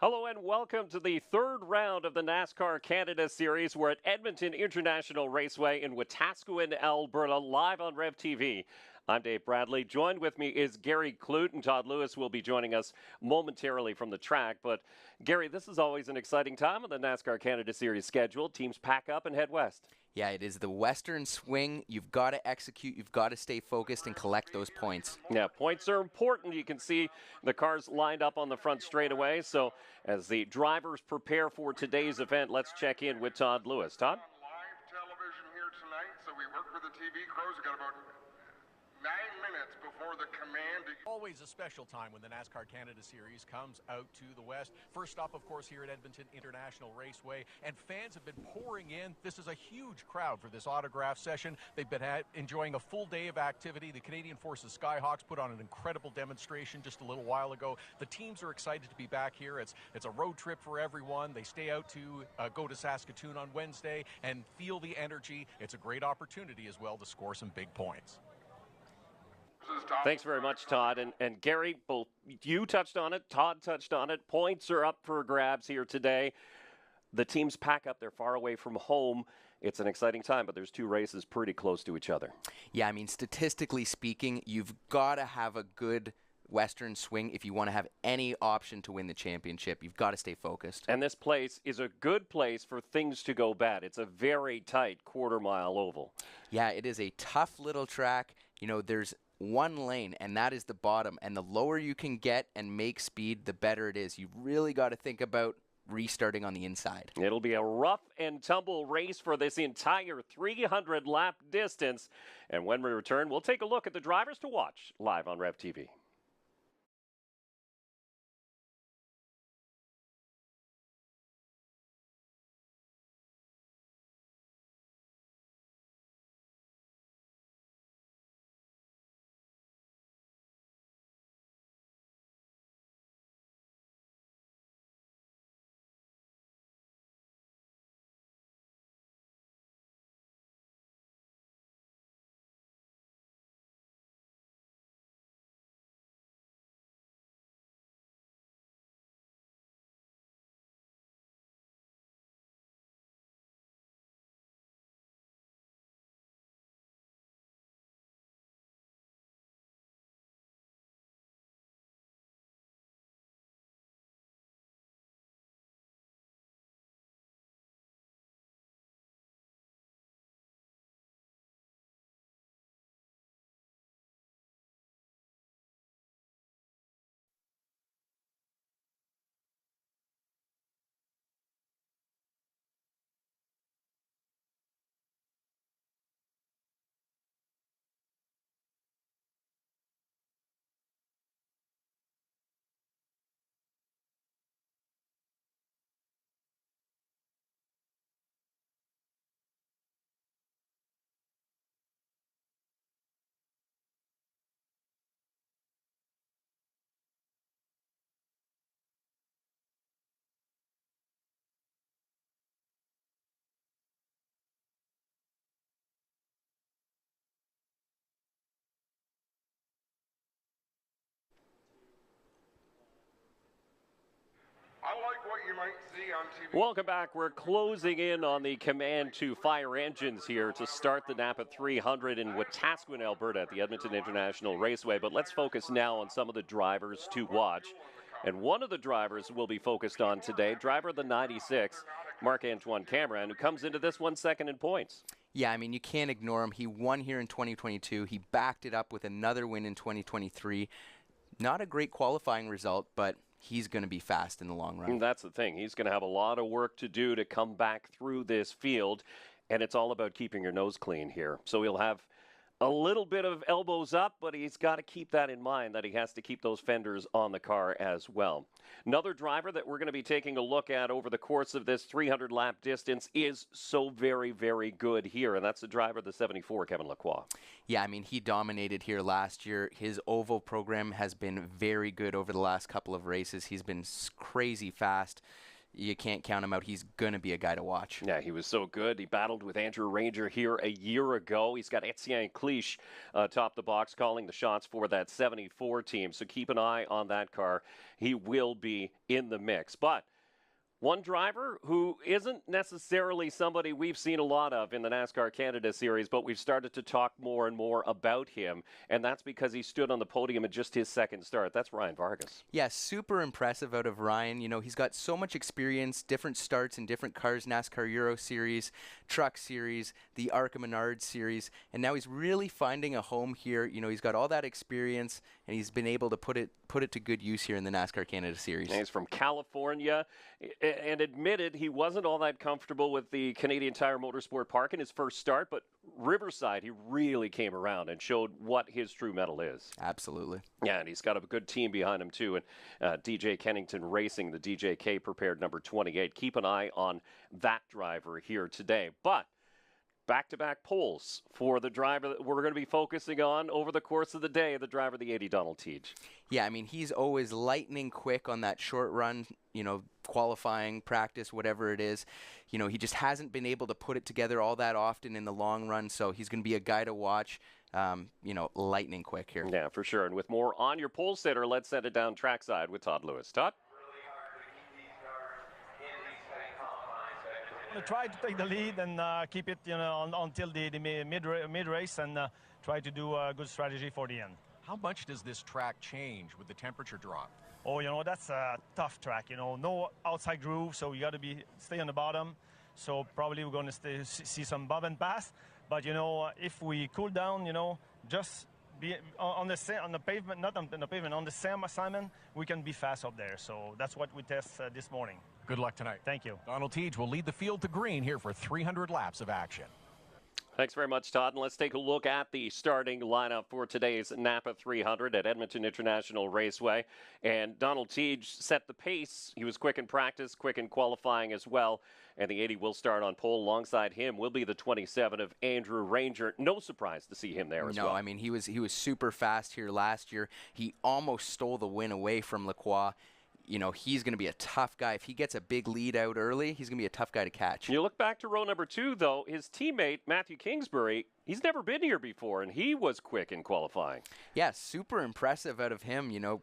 Hello and welcome to the third round of the NASCAR Canada Series. We're at Edmonton International Raceway in Wetaskiwin, Alberta, live on Rev TV. I'm Dave Bradley. Joined with me is Gary Clute, and Todd Lewis will be joining us momentarily from the track. But Gary, this is always an exciting time on the NASCAR Canada Series schedule. Teams pack up and head west. Yeah, it is the Western swing. You've got to execute. You've got to stay focused and collect those points. Yeah, points are important. You can see the cars lined up on the front straightaway. So as the drivers prepare for today's event, let's check in with Todd Lewis. Todd? Live television here tonight, so we work with the TV crews. We've got about 9 minutes before the command. Always a special time when the NASCAR Canada Series comes out to the west. First stop, of course, here at Edmonton International Raceway, and fans have been pouring in. This is a huge crowd for this autograph session. They've been enjoying a full day of activity. The Canadian Forces Skyhawks put on an incredible demonstration just a little while ago. The teams are excited to be back here. It's a road trip for everyone. They stay out to go to Saskatoon on Wednesday and feel the energy. It's a great opportunity as well to score some big points. Thanks very much, Todd. And Gary, both you touched on it, Todd touched on it. Points are up for grabs here today. The teams pack up. They're far away from home. It's an exciting time, but there's two races pretty close to each other. Yeah, I mean, statistically speaking, you've got to have a good Western swing if you want to have any option to win the championship. You've got to stay focused. And this place is a good place for things to go bad. It's a very tight quarter-mile oval. Yeah, it is a tough little track. You know, there's one lane, and that is the bottom. And the lower you can get and make speed, the better it is. You've really got to think about restarting on the inside. It'll be a rough and tumble race for this entire 300-lap distance. And when we return, we'll take a look at the drivers to watch live on Rev TV. What you might see on TV. Welcome back. We're closing in on the command to fire engines here to start the NAPA 300 in Wetaskiwin, Alberta at the Edmonton International Raceway. But let's focus now on some of the drivers to watch. And one of the drivers we'll be focused on today, driver of the 96, Marc-Antoine Cameron, who comes into this one second in points. Yeah, I mean, you can't ignore him. He won here in 2022. He backed it up with another win in 2023. Not a great qualifying result, but he's going to be fast in the long run. And that's the thing. He's going to have a lot of work to do to come back through this field, and it's all about keeping your nose clean here. So he'll have a little bit of elbows up, but he's got to keep that in mind, that he has to keep those fenders on the car as well. Another driver that we're going to be taking a look at over the course of this 300-lap distance is so very, very good here, and that's the driver of the 74, Kevin Lacroix. Yeah, I mean, he dominated here last year. His oval program has been very good over the last couple of races. He's been crazy fast. you can't count him out. He's going to be a guy to watch. Yeah, he was so good. He battled with Andrew Ranger here a year ago. He's got Etienne Cliche top the box, calling the shots for that 74 team. So keep an eye on that car. He will be in the mix. But one driver who isn't necessarily somebody we've seen a lot of in the NASCAR Canada Series, but we've started to talk more and more about him, and that's because he stood on the podium in just his second start. That's Ryan Vargas. Yeah, super impressive out of Ryan. You know, he's got so much experience, different starts in different cars, NASCAR Euro Series, Truck Series, the ARCA Menard Series, and now he's really finding a home here. You know, he's got all that experience, and he's been able to put it to good use here in the NASCAR Canada Series. And he's from California, and admitted he wasn't all that comfortable with the Canadian Tire Motorsport Park in his first start, but Riverside, he really came around and showed what his true mettle is. Absolutely. Yeah, and he's got a good team behind him, too. And DJ Kennington Racing, the DJK prepared number 28. Keep an eye on that driver here today. But back-to-back polls for the driver that we're going to be focusing on over the course of the day, the driver, the 80, Donald Teege. Yeah, I mean, he's always lightning quick on that short run, you know, qualifying, practice, whatever it is. You know, he just hasn't been able to put it together all that often in the long run, so he's going to be a guy to watch, you know, lightning quick here. Yeah, for sure. And with more on your pole sitter, let's set it down trackside with Todd Lewis. Todd? Try to take the lead and keep it, you know, until the mid race, and try to do a good strategy for the end. How much does this track change with the temperature drop? Oh, you know, that's a tough track. You know, no outside groove, so you got to stay on the bottom. So probably we're going to see some bob and pass. But you know, if we cool down, you know, just be on the pavement, not on the pavement, on the same assignment, we can be fast up there. So that's what we test this morning. Good luck tonight. Thank you. Donald Teege will lead the field to green here for 300 laps of action. Thanks very much, Todd. And let's take a look at the starting lineup for today's NAPA 300 at Edmonton International Raceway. And Donald Teege set the pace. He was quick in practice, quick in qualifying as well. And the 80 will start on pole. Alongside him will be the 27 of Andrew Ranger. No surprise to see him there as well. No, I mean, he was super fast here last year. He almost stole the win away from Lacroix. You know, he's going to be a tough guy. If he gets a big lead out early, he's going to be a tough guy to catch. You look back to row number 2, though, his teammate, Matthew Kingsbury, he's never been here before, and he was quick in qualifying. Yeah, super impressive out of him. You know,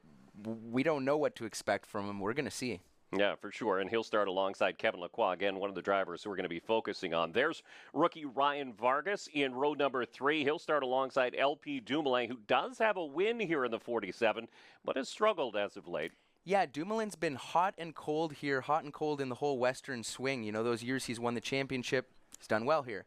we don't know what to expect from him. We're going to see. Yeah, for sure. And he'll start alongside Kevin Lacroix, again, one of the drivers who we're going to be focusing on. There's rookie Ryan Vargas in row number 3. He'll start alongside LP Dumoulin, who does have a win here in the 47, but has struggled as of late. Yeah, Dumoulin's been hot and cold here, hot and cold in the whole Western swing. You know, those years he's won the championship, he's done well here.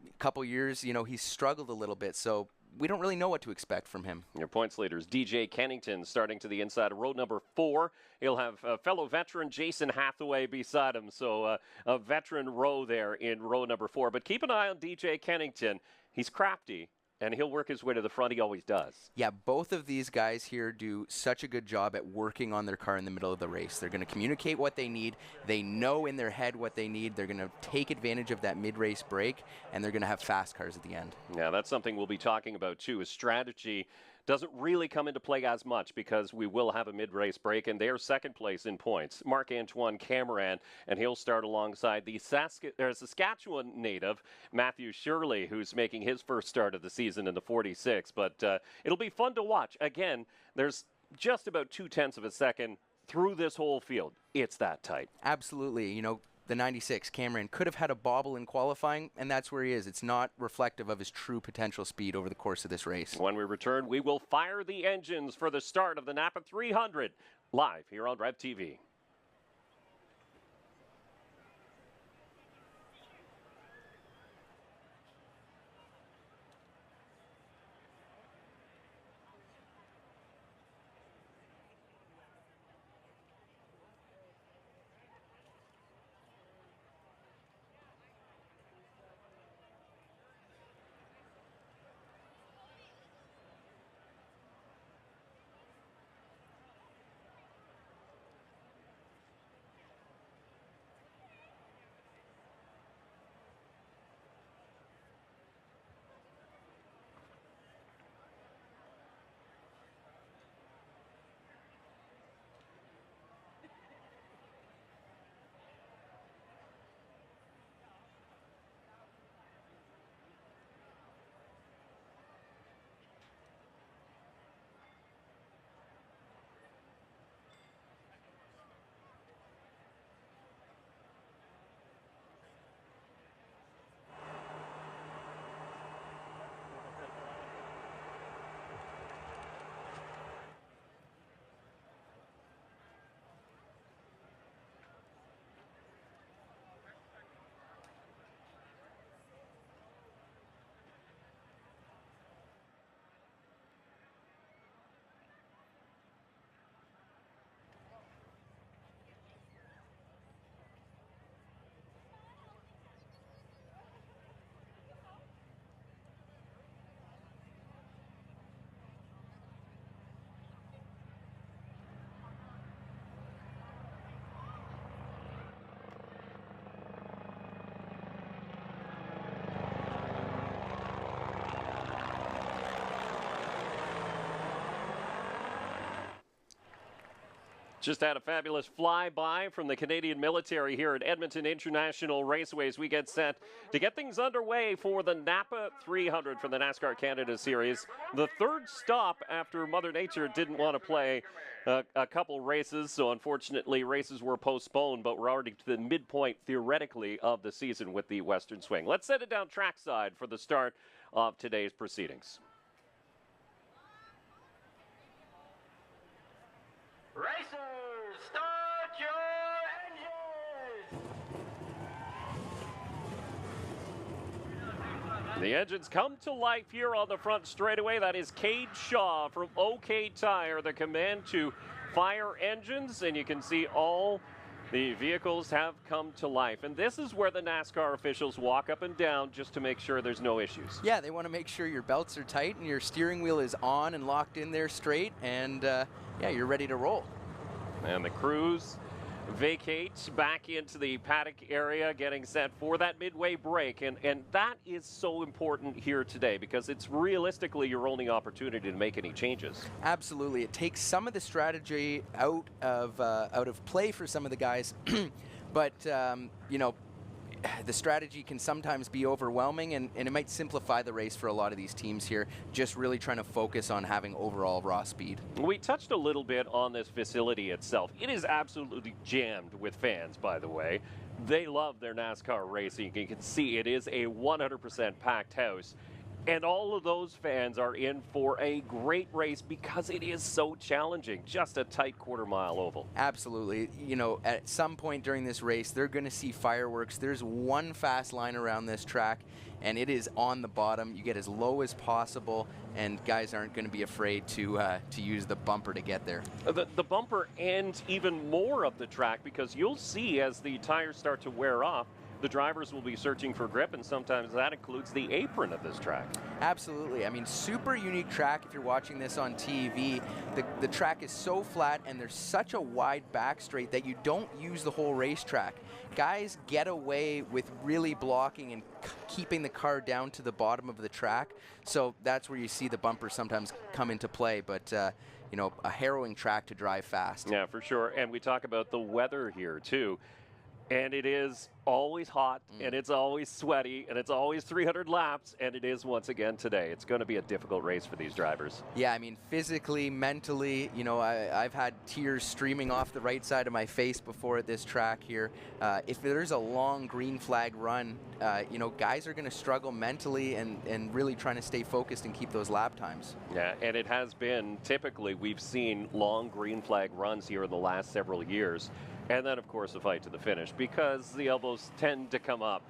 A couple years, you know, he's struggled a little bit, so we don't really know what to expect from him. Your points leaders, DJ Kennington, starting to the inside of row number 4. He'll have fellow veteran Jason Hathaway beside him, so a veteran row there in row number 4. But keep an eye on DJ Kennington. He's crafty, and he'll work his way to the front. He always does. Yeah, both of these guys here do such a good job at working on their car in the middle of the race. They're going to communicate what they need. They know in their head what they need. They're going to take advantage of that mid-race break, and they're going to have fast cars at the end. Yeah, that's something we'll be talking about, too, is strategy doesn't really come into play as much because we will have a mid-race break, and they're second place in points. Marc-Antoine Cameron, and he'll start alongside the Saskatchewan native, Matthew Shirley, who's making his first start of the season in the 46. But it'll be fun to watch. Again, there's just about 0.2 of a second through this whole field. It's that tight. Absolutely. You know, the 96, Cameron, could have had a bobble in qualifying, and that's where he is. It's not reflective of his true potential speed over the course of this race. When we return, we will fire the engines for the start of the NAPA 300 live here on Rev TV. Just had a fabulous flyby from the Canadian military here at Edmonton International Raceway as we get set to get things underway for the NAPA 300 from the NASCAR Canada Series. The third stop after Mother Nature didn't want to play a couple races, so unfortunately races were postponed, but we're already to the midpoint, theoretically, of the season with the Western Swing. Let's set it down trackside for the start of today's proceedings. Racers, start your engines! The engines come to life here on the front straightaway. That is Cade Shaw from OK Tire, the command to fire engines, and you can see all the vehicles have come to life. And this is where the NASCAR officials walk up and down just to make sure there's no issues. Yeah, they want to make sure your belts are tight and your steering wheel is on and locked in there straight, and yeah, you're ready to roll. And the crews vacate back into the paddock area, getting set for that midway break. And that is so important here today because it's realistically your only opportunity to make any changes. Absolutely. It takes some of the strategy out of play for some of the guys, but you know, the strategy can sometimes be overwhelming, and it might simplify the race for a lot of these teams here, just really trying to focus on having overall raw speed. We touched a little bit on this facility itself. It is absolutely jammed with fans, by the way. They love their NASCAR racing. You can see it is a 100% packed house. And all of those fans are in for a great race because it is so challenging. Just a tight quarter-mile oval. Absolutely. You know, at some point during this race, they're going to see fireworks. There's one fast line around this track, and it is on the bottom. You get as low as possible, and guys aren't going to be afraid to use the bumper to get there. The bumper and even more of the track, because you'll see as the tires start to wear off, the drivers will be searching for grip, and sometimes that includes the apron of this track. Absolutely. I mean, super unique track if you're watching this on TV. The track is so flat, and there's such a wide back straight that you don't use the whole racetrack. Guys get away with really blocking and keeping the car down to the bottom of the track, so that's where you see the bumper sometimes come into play, but you know, a harrowing track to drive fast. Yeah, for sure. And we talk about the weather here, too. And it is always hot, and it's always sweaty, and it's always 300 laps, and it is once again today. It's going to be a difficult race for these drivers. Yeah, I mean, physically, mentally, you know, I've had tears streaming off the right side of my face before at this track here. If there's a long green flag run, you know, guys are going to struggle mentally and really trying to stay focused and keep those lap times. Yeah, and it has been, typically, we've seen long green flag runs here in the last several years. And then, of course, the fight to the finish, because the elbows tend to come up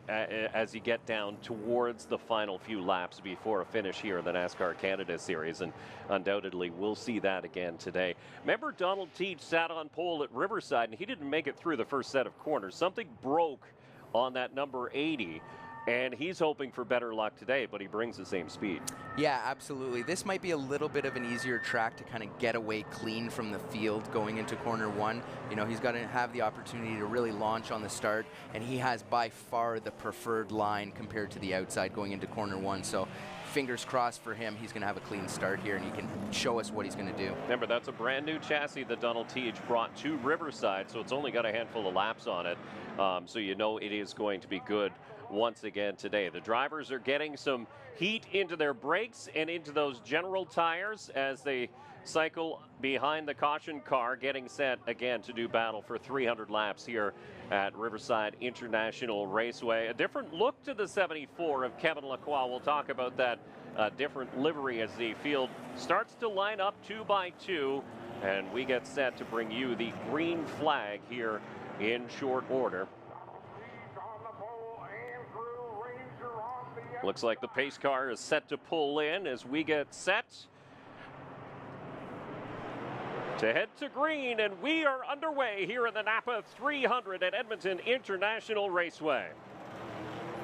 as you get down towards the final few laps before a finish here in the NASCAR Canada Series, and undoubtedly we'll see that again today. Remember, Donald Teach sat on pole at Riverside, and he didn't make it through the first set of corners. Something broke on that number 80. And he's hoping for better luck today, but he brings the same speed. Yeah, absolutely. This might be a little bit of an easier track to kind of get away clean from the field going into corner one. You know, he's got to have the opportunity to really launch on the start, and he has by far the preferred line compared to the outside going into corner one. So fingers crossed for him. He's going to have a clean start here, and he can show us what he's going to do. Remember, that's a brand new chassis that Donald Teach brought to Riverside, so it's only got a handful of laps on it. So you know it is going to be good once again today. The drivers are getting some heat into their brakes and into those general tires as they cycle behind the caution car, getting set again to do battle for 300 laps here at Riverside International Raceway. A different look to the 74 of Kevin Lacroix. We'll talk about that different livery as the field starts to line up 2 by 2, and we get set to bring you the green flag here in short order. Looks like the pace car is set to pull in as we get set to head to green, and we are underway here in the NAPA 300 at Edmonton International Raceway.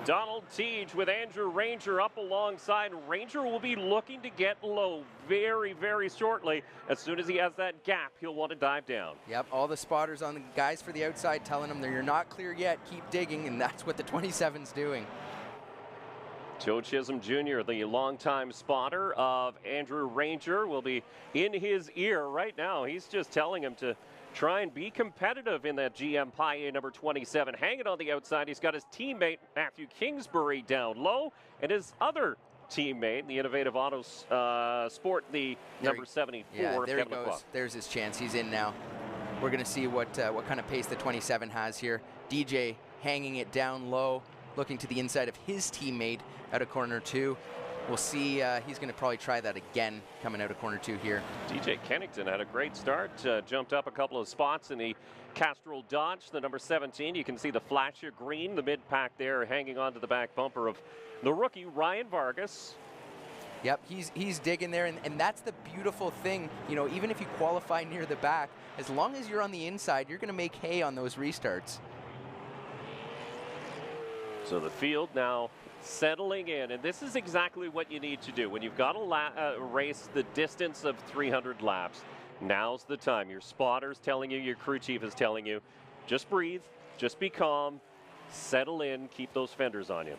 Donald Teach with Andrew Ranger up alongside. Ranger will be looking to get low very, very shortly. As soon as he has that gap, he'll want to dive down. Yep, all the spotters on the guys for the outside telling them that you're not clear yet, keep digging, and that's what the 27's doing. Joe Chisholm Jr., the longtime spotter of Andrew Ranger, will be in his ear right now. He's just telling him to try and be competitive in that GM Paille number 27. Hanging on the outside, he's got his teammate Matthew Kingsbury down low, and his other teammate, the Innovative Auto Sport, the number 74. Yeah, there he Kevin goes. Lacroix. There's his chance. He's in now. We're going to see what kind of pace the 27 has here. DJ hanging it down low, looking to the inside of his teammate out of corner 2. We'll see. He's going to probably try that again coming out of corner 2 here. DJ Kennington had a great start, jumped up a couple of spots in the Castrol Dodge, the number 17. You can see the flash of green, the mid-pack there, hanging onto the back bumper of the rookie, Ryan Vargas. Yep, he's digging there, and that's the beautiful thing. You know, even if you qualify near the back, as long as you're on the inside, you're going to make hay on those restarts. So the field now settling in, and this is exactly what you need to do. When you've got a race the distance of 300 laps, now's the time. Your spotter's telling you, your crew chief is telling you, just breathe, just be calm, settle in, keep those fenders on you.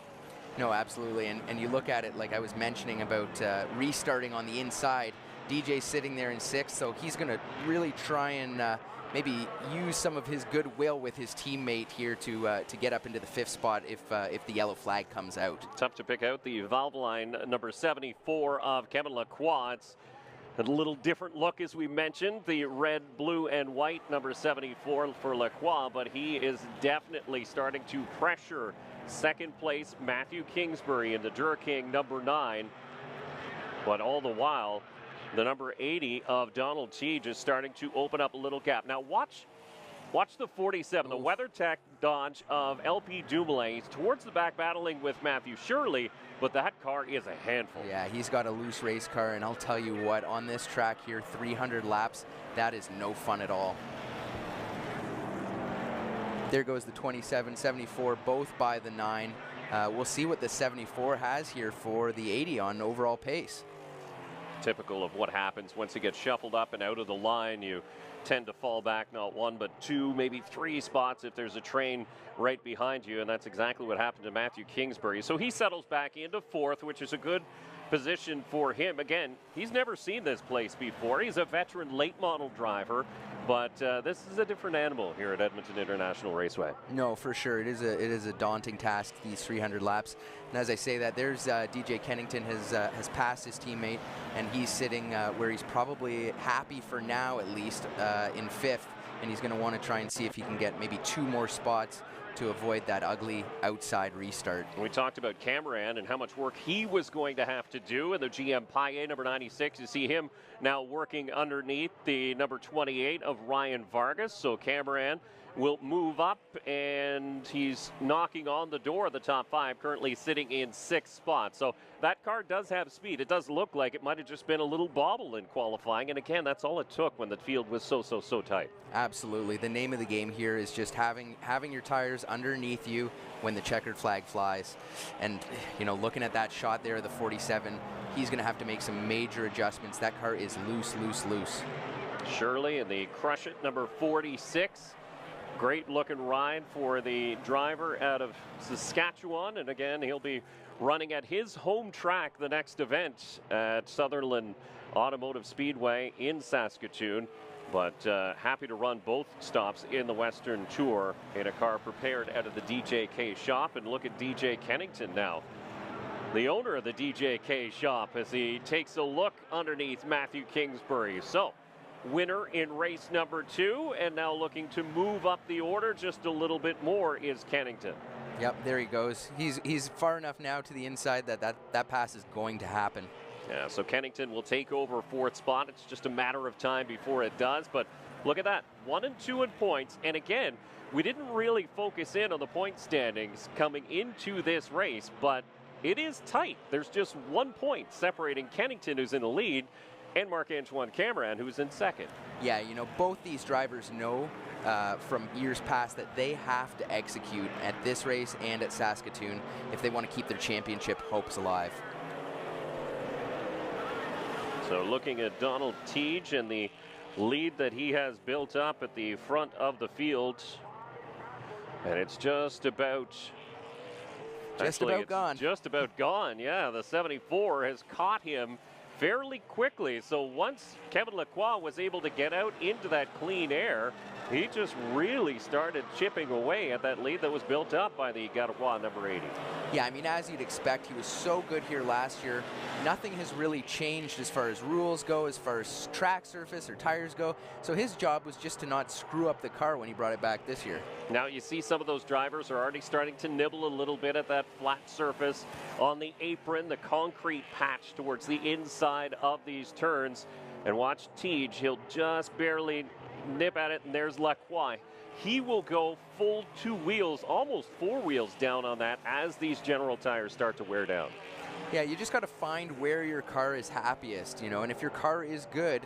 No, absolutely, and you look at it like I was mentioning about restarting on the inside. DJ's sitting there in 6th, so he's going to really try and maybe use some of his goodwill with his teammate here to get up into the 5th spot if the yellow flag comes out. Tough to pick out the valve line number 74 of Kevin Lacroix. It's a little different look, as we mentioned, the red, blue, and white number 74 for Lacroix, but he is definitely starting to pressure second place Matthew Kingsbury in the King number 9. But all the while, the number 80 of Donald Teague is starting to open up a little gap. Now watch the 47, the WeatherTech Dodge of LP Dumoulin. He's towards the back battling with Matthew Shirley, but that car is a handful. Yeah, he's got a loose race car, and I'll tell you what, on this track here, 300 laps, that is no fun at all. There goes the 27, 74, both by the 9. We'll see what the 74 has here for the 80 on overall pace. Typical of what happens once you get shuffled up and out of the line. You tend to fall back not 1 but 2, maybe 3 spots if there's a train right behind you, and that's exactly what happened to Matthew Kingsbury. So he settles back into 4th, which is a good position for him. Again, he's never seen this place before. He's a veteran late model driver, but this is a different animal here at Edmonton International Raceway. No, for sure. It is a daunting task, these 300 laps. And as I say that, there's DJ Kennington has passed his teammate, and he's sitting where he's probably happy for now, at least, in 5th. And he's going to want to try and see if he can get maybe 2 more spots to avoid that ugly outside restart. We talked about Cameron and how much work he was going to have to do in the GM Paille number 96. You see him now working underneath the number 28 of Ryan Vargas. So Cameron will move up, and he's knocking on the door of the top 5, currently sitting in 6th spot. So that car does have speed. It does look like it might have just been a little bobble in qualifying, and again, that's all it took when the field was so tight. Absolutely. The name of the game here is just having your tires underneath you when the checkered flag flies. And, you know, looking at that shot there of the 47, he's going to have to make some major adjustments. That car is loose. Shirley in the Crush It number 46. Great looking ride for the driver out of Saskatchewan, and again, he'll be running at his home track the next event at Sutherland Automotive Speedway in Saskatoon. But happy to run both stops in the Western Tour in a car prepared out of the DJK shop. And look at DJ Kennington now, the owner of the DJK shop, as he takes a look underneath Matthew Kingsbury. So winner in race number 2, and now looking to move up the order just a little bit more is Kennington. Yep, there he goes. He's far enough now to the inside that pass is going to happen. Yeah, so Kennington will take over 4th spot. It's just a matter of time before it does, but look at that, 1 and 2 in points. And again, we didn't really focus in on the point standings coming into this race, but it is tight. There's just 1 point separating Kennington, who's in the lead, and Marc-Antoine Cameron, who's in 2nd. Yeah, you know, both these drivers know from years past that they have to execute at this race and at Saskatoon if they want to keep their championship hopes alive. So looking at Donald Teague and the lead that he has built up at the front of the field, and it's just about Just Actually, about it's gone. Just about gone, yeah. The 74 has caught him fairly quickly. So once Kevin Lacroix was able to get out into that clean air, he just really started chipping away at that lead that was built up by the Garoua number 80. Yeah, I mean, as you'd expect, he was so good here last year. Nothing has really changed as far as rules go, as far as track surface or tires go. So his job was just to not screw up the car when he brought it back this year. Now you see some of those drivers are already starting to nibble a little bit at that flat surface on the apron, the concrete patch towards the inside of these turns. And watch Tej, he'll just barely nip at it, and there's Lacroix. He will go full 2 wheels, almost 4 wheels down on that as these General tires start to wear down. Yeah, you just got to find where your car is happiest, you know, and if your car is good,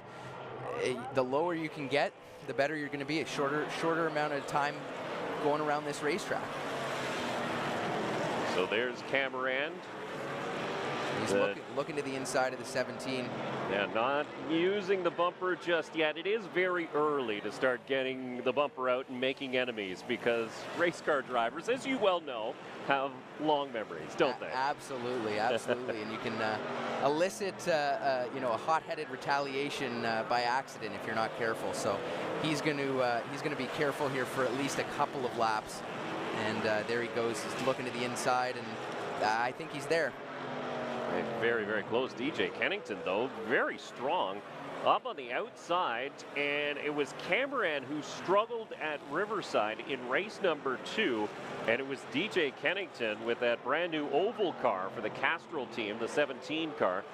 the lower you can get, the better you're going to be. A shorter amount of time going around this racetrack. So there's Cameron. He's looking to the inside of the 17. Yeah, not using the bumper just yet. It is very early to start getting the bumper out and making enemies because race car drivers, as you well know, have long memories, don't they? Absolutely, absolutely. And you can elicit, you know, a hot-headed retaliation by accident if you're not careful. So he's going to be careful here for at least a couple of laps. And there he goes. He's looking to the inside, and I think he's there. Very, very close. DJ Kennington, though, very strong up on the outside, and it was Cameron who struggled at Riverside in race number 2, and it was DJ Kennington with that brand new oval car for the Castrol team, the 17 car,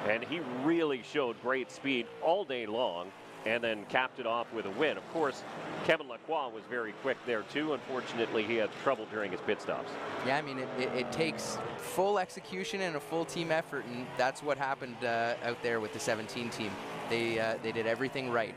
and he really showed great speed all day long and then capped it off with a win. Of course, Kevin Lacroix was very quick there too. Unfortunately, he had trouble during his pit stops. Yeah, I mean, it takes full execution and a full team effort, and that's what happened out there with the 17 team. They did everything right.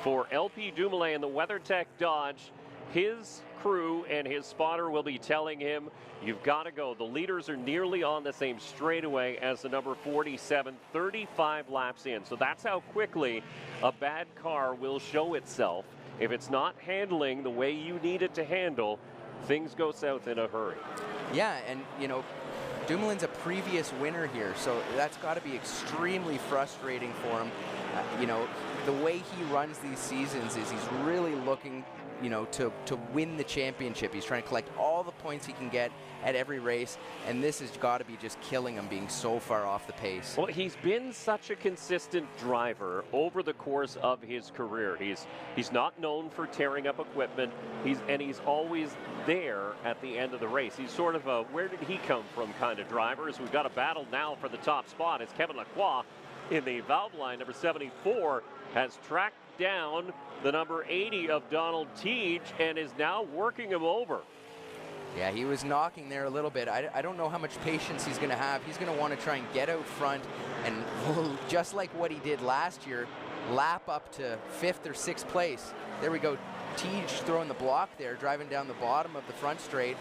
For LP Dumoulin and the WeatherTech Dodge, his crew and his spotter will be telling him, you've got to go. The leaders are nearly on the same straightaway as the number 47, 35 laps in. So that's how quickly a bad car will show itself. If it's not handling the way you need it to handle, things go south in a hurry. Yeah, and you know, Dumoulin's a previous winner here, so that's got to be extremely frustrating for him. You know, the way he runs these seasons is he's really looking, you know, to win the championship. He's trying to collect all the points he can get at every race, and this has got to be just killing him, being so far off the pace. Well, he's been such a consistent driver over the course of his career. He's not known for tearing up equipment. He's always there at the end of the race. He's sort of a where did he come from kind of driver. As we've got a battle now for the top spot as Kevin Lacroix in the valve line, number 74, has tracked down the number 80 of Donald Tej and is now working him over. Yeah, he was knocking there a little bit. I don't know how much patience he's going to have. He's going to want to try and get out front and just like what he did last year, lap up to 5th or 6th place. There we go. Tej throwing the block there, driving down the bottom of the front straight.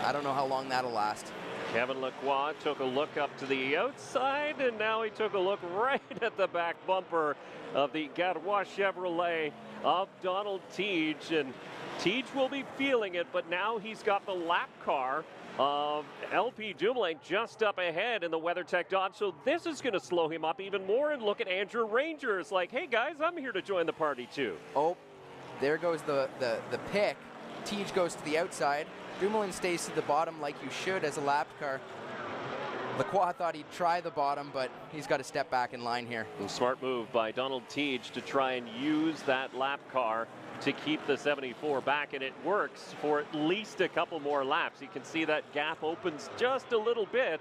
I don't know how long that'll last. Kevin Lacroix took a look up to the outside, and now he took a look right at the back bumper of the Garoua Chevrolet of Donald Tej, and Tej will be feeling it, but now he's got the lap car of LP Dumoulin just up ahead in the WeatherTech Dodge, so this is going to slow him up even more. And look at Andrew Ranger. It's like, hey guys, I'm here to join the party too. Oh, there goes the pick. Tej goes to the outside. Dumoulin stays to the bottom like you should as a lapped car. Lacroix thought he'd try the bottom, but he's got to step back in line here. Smart move by Donald Tej to try and use that lap car to keep the 74 back, and it works for at least a couple more laps. You can see that gap opens just a little bit,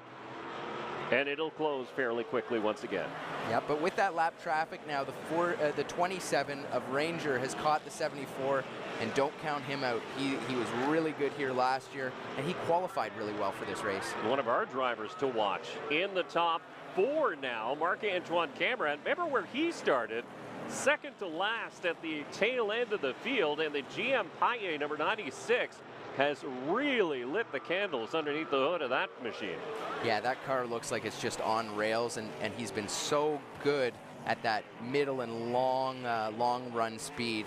and it'll close fairly quickly once again. Yeah, but with that lap traffic now, the 27 of Ranger has caught the 74, and don't count him out. He was really good here last year, and he qualified really well for this race. One of our drivers to watch in the top 4 now, Marc-Antoine Cameron. Remember where he started? Second to last at the tail end of the field, and the GM Paye, number 96, has really lit the candles underneath the hood of that machine. Yeah, that car looks like it's just on rails, and he's been so good at that middle and long run speed.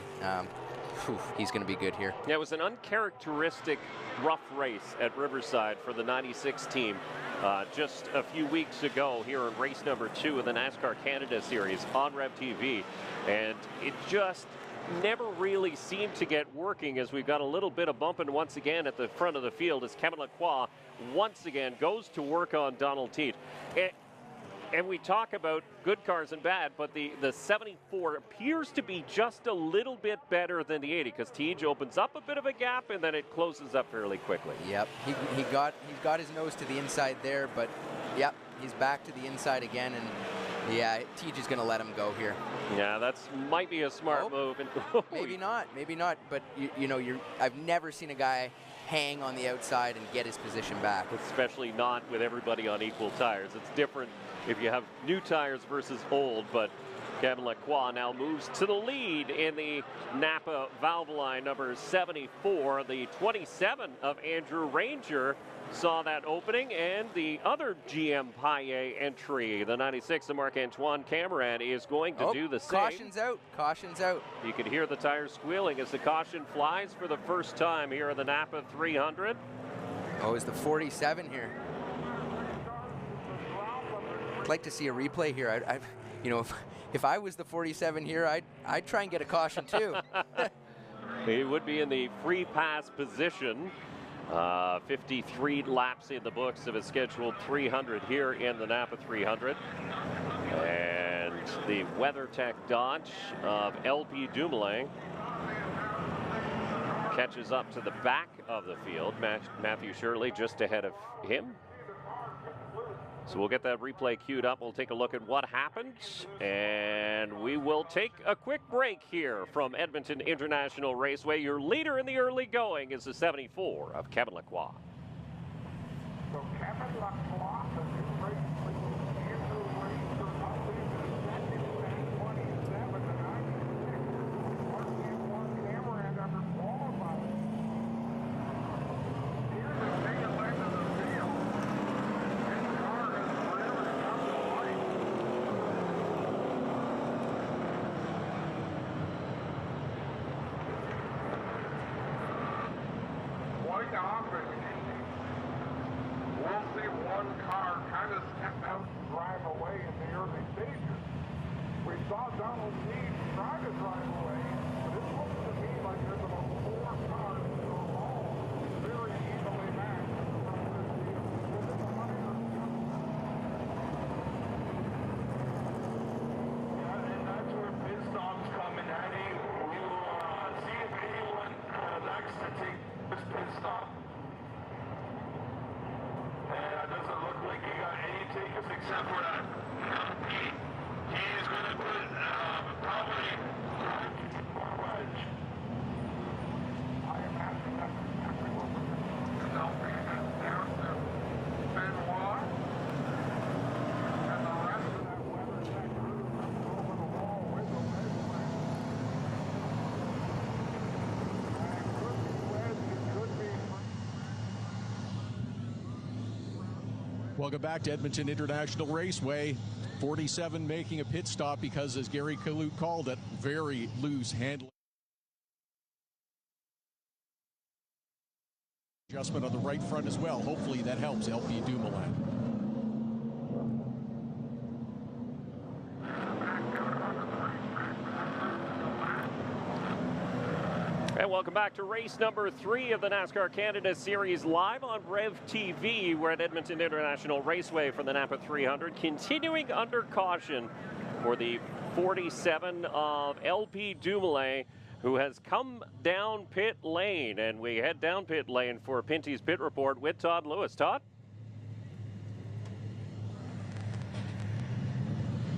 he's going to be good here. Yeah, it was an uncharacteristic rough race at Riverside for the 96 team just a few weeks ago here in race number 2 of the NASCAR Canada Series on Rev TV. And it just never really seemed to get working, as we've got a little bit of bumping once again at the front of the field as Kevin Lacroix once again goes to work on Donald Teat. And we talk about good cars and bad, but the 74 appears to be just a little bit better than the 80, because Teej opens up a bit of a gap and then it closes up fairly quickly. Yep, he's got his nose to the inside there, but yep, he's back to the inside again, and yeah, Teej is going to let him go here. Yeah, that's might be a smart move. And maybe not, but you know, I've never seen a guy hang on the outside and get his position back. Especially not with everybody on equal tires. It's different if you have new tires versus old, but Kevin Lacroix now moves to the lead in the NAPA valve line number 74. The 27 of Andrew Ranger saw that opening, and the other GM Paillet entry, the 96 of Marc-Antoine Cameron, is going to do the same. Caution's out. You can hear the tires squealing as the caution flies for the first time here in the NAPA 300. Oh, is the 47 here? I'd like to see a replay here. You know, if I was the 47 here, I'd try and get a caution too. He would be in the free pass position. 53 laps in the books of a scheduled 300 here in the NAPA 300. And the WeatherTech Dodge of LP Dumoulin catches up to the back of the field. Matthew Shirley just ahead of him. So we'll get that replay queued up. We'll take a look at what happened, and we will take a quick break here from Edmonton International Raceway. Your leader in the early going is the 74 of Kevin Lacroix. So Kevin Lacroix, the new race leader, Andrew Ranger, up leads in second, 27 to 96. Marc-Antoine Cameron underqualified. Here's the tail end of the field. Quite often, we'll see one car kind of step out and drive away in the early stages. We saw Donald Teat try to drive away, but it looks to me like there's about 4 cars that are all very evenly matched in the front of this field. Yeah, and that's where pit stops come in handy. We'll see if anyone likes to take this pit stop. And it doesn't look like he got any takers except for that. He's going to put probably more wedge. I imagine that's exactly what we're going to do. No, there's Benoit. And the rest of that WeatherTech crew comes over the wall with the wedge line. And it could be wedge, it could be. Welcome back to Edmonton International Raceway. 47 making a pit stop because, as Gary Kalute called it, very loose handling. Adjustment on the right front as well. Hopefully that helps LP Dumoulin. And welcome back to race number 3 of the NASCAR Canada Series, live on Rev TV. We're at Edmonton International Raceway for the NAPA 300, continuing under caution for the 47 of LP Dumoulin, who has come down pit lane. And we head down pit lane for Pinty's Pit Report with Todd Lewis. Todd?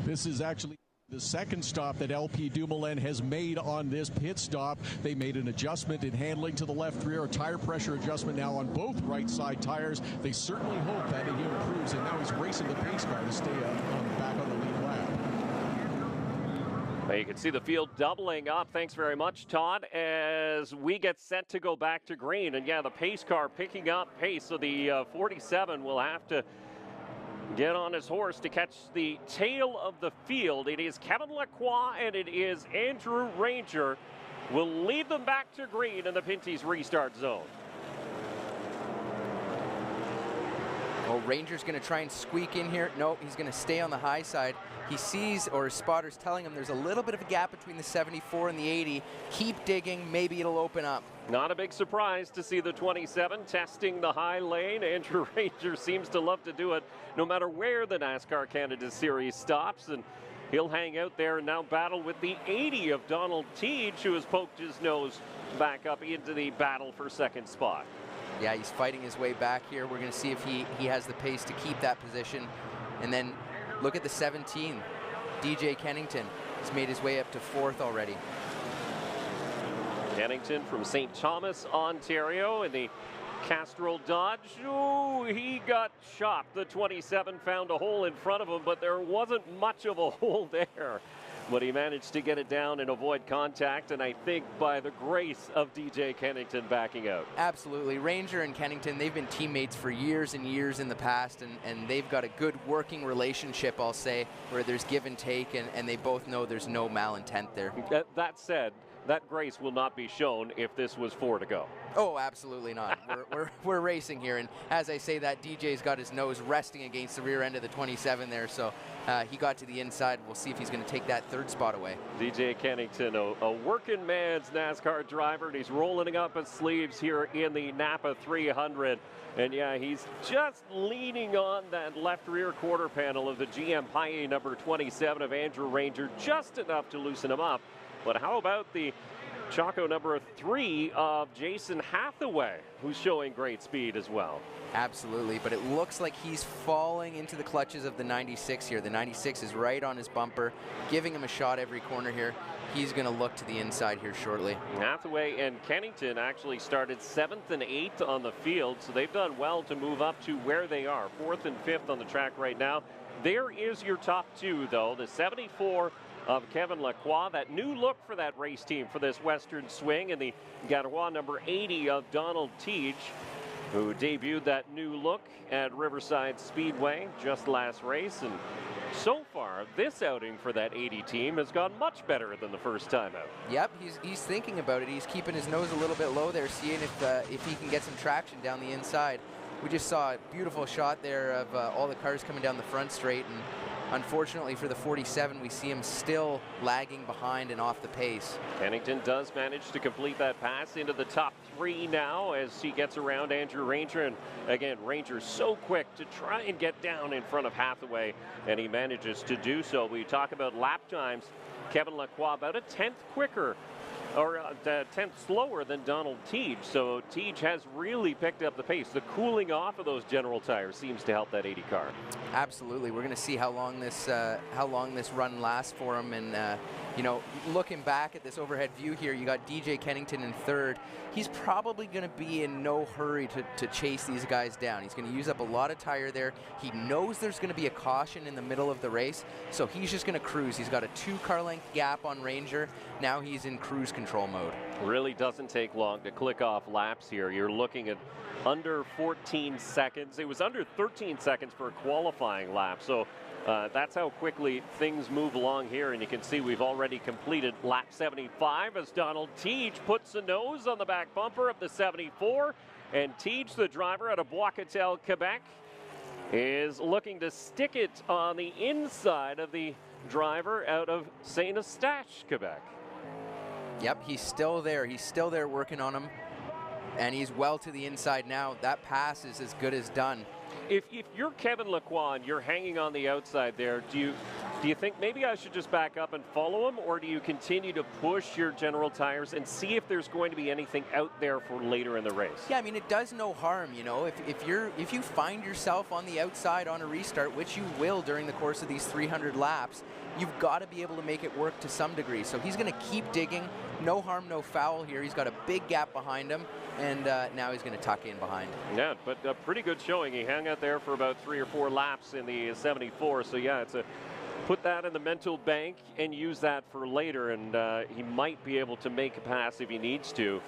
This is actually the second stop that LP Dumoulin has made on this pit stop. They made an adjustment in handling to the left rear, a tire pressure adjustment now on both right side tires. They certainly hope that he improves, and now he's racing the pace car to stay back on the lead lap. Well, you can see the field doubling up. Thanks very much, Todd, as we get set to go back to green. And yeah, the pace car picking up pace, so the 47 will have to get on his horse to catch the tail of the field. It is Kevin Lacroix and it is Andrew Ranger will lead them back to green in the Pinty's restart zone. Oh, Ranger's going to try and squeak in here. No, he's going to stay on the high side. He sees, or his spotter's telling him, there's a little bit of a gap between the 74 and the 80. Keep digging, maybe it'll open up. Not a big surprise to see the 27 testing the high lane. Andrew Ranger seems to love to do it no matter where the NASCAR Canada Series stops, and he'll hang out there and now battle with the 80 of Donald Teach, who has poked his nose back up into the battle for second spot. Yeah, he's fighting his way back here. We're going to see if he has the pace to keep that position. And then look at the 17. DJ Kennington has made his way up to fourth already. Kennington from St. Thomas, Ontario, in the Castrol Dodge. Oh, he got chopped. The 27 found a hole in front of him, but there wasn't much of a hole there. But he managed to get it down and avoid contact, and I think by the grace of DJ Kennington backing out. Absolutely. Ranger and Kennington, they've been teammates for years and years in the past, and they've got a good working relationship, I'll say, where there's give and take, and they both know there's no malintent there. That said, that grace will not be shown if this was 4 to go. Oh, absolutely not. We're racing here, and as I say that, DJ's got his nose resting against the rear end of the 27 there, so he got to the inside. We'll see if he's going to take that third spot away. DJ Kennington, a working man's NASCAR driver, and he's rolling up his sleeves here in the NAPA 300. And yeah, he's just leaning on that left rear quarter panel of the GM Pinty number 27 of Andrew Ranger, just enough to loosen him up. But how about the Choco number 3 of Jason Hathaway, who's showing great speed as well? Absolutely, but it looks like he's falling into the clutches of the 96 here. The 96 is right on his bumper, giving him a shot every corner here. He's going to look to the inside here shortly. Hathaway and Kennington actually started 7th and 8th on the field, so they've done well to move up to where they are, 4th and 5th on the track right now. There is your top 2, though. The 74 of Kevin Lacroix, that new look for that race team for this Western swing, and the Garois number 80 of Donald Teach, who debuted that new look at Riverside Speedway just last race. And so far, this outing for that 80 team has gone much better than the first time out. Yep, he's thinking about it. He's keeping his nose a little bit low there, seeing if he can get some traction down the inside. We just saw a beautiful shot there of all the cars coming down the front straight, and unfortunately for the 47, we see him still lagging behind and off the pace. Kennington does manage to complete that pass into the top 3 now as he gets around Andrew Ranger. And again, Ranger's so quick to try and get down in front of Hathaway, and he manages to do so. We talk about lap times. Kevin Lacroix about a 10th quicker, or 10th slower than Donald Teach. So Teach has really picked up the pace. The cooling off of those General tires seems to help that 80 car. Absolutely. We're going to see how long this run lasts for him. And you know, looking back at this overhead view here, you got DJ Kennington in 3rd. He's probably going to be in no hurry to chase these guys down. He's going to use up a lot of tire there. He knows there's going to be a caution in the middle of the race, so he's just going to cruise. He's got a 2-car length gap on Ranger. Now he's in cruise control mode. Really doesn't take long to click off laps here. You're looking at under 14 seconds. It was under 13 seconds for a qualifying lap. So that's how quickly things move along here. And you can see we've already completed lap 75 as Donald Teach puts the nose on the back bumper of the 74. And Teach, the driver out of Bois-Catel, Quebec, is looking to stick it on the inside of the driver out of Saint Eustache, Quebec. Yep, he's still there. He's still there working on him. And he's well to the inside now. That pass is as good as done. If you're Kevin Lacroix and you're hanging on the outside there, do you think maybe I should just back up and follow him, or do you continue to push your General tires and see if there's going to be anything out there for later in the race? Yeah, I mean, it does no harm, you know. If you find yourself on the outside on a restart, which you will during the course of these 300 laps, you've got to be able to make it work to some degree. So he's going to keep digging. No harm, no foul here. He's got a big gap behind him, and now he's going to tuck in behind. Yeah, but a pretty good showing. He hung out there for about 3 or 4 laps in the 74. So yeah, put that in the mental bank and use that for later, and he might be able to make a pass if he needs to.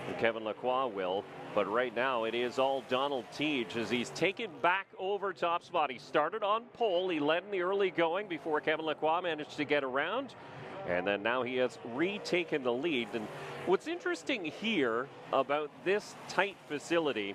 And Kevin Lacroix will. But right now it is all Donald Teach as he's taken back over top spot. He started on pole. He led in the early going before Kevin Lacroix managed to get around. And then now he has retaken the lead. And what's interesting here about this tight facility,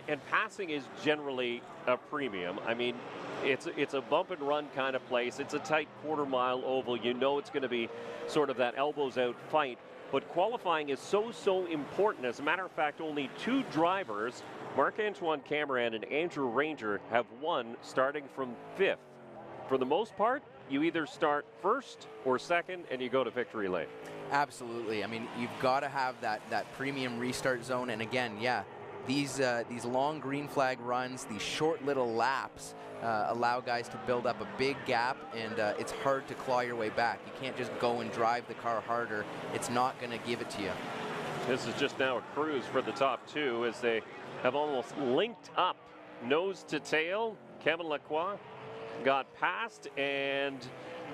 and passing is generally a premium. I mean, it's a bump and run kind of place. It's a tight quarter-mile oval. You know it's going to be sort of that elbows-out fight. But qualifying is so important. As a matter of fact, only 2 drivers, Marc-Antoine Cameron and Andrew Ranger, have won starting from 5th. For the most part, you either start first or second and you go to victory lane. Absolutely. I mean, you've got to have that premium restart zone. And again, yeah, these long green flag runs, these short little laps allow guys to build up a big gap, and it's hard to claw your way back. You can't just go and drive the car harder. It's not going to give it to you. This is just now a cruise for the top 2 as they have almost linked up nose to tail. Kevin Lacroix got past, and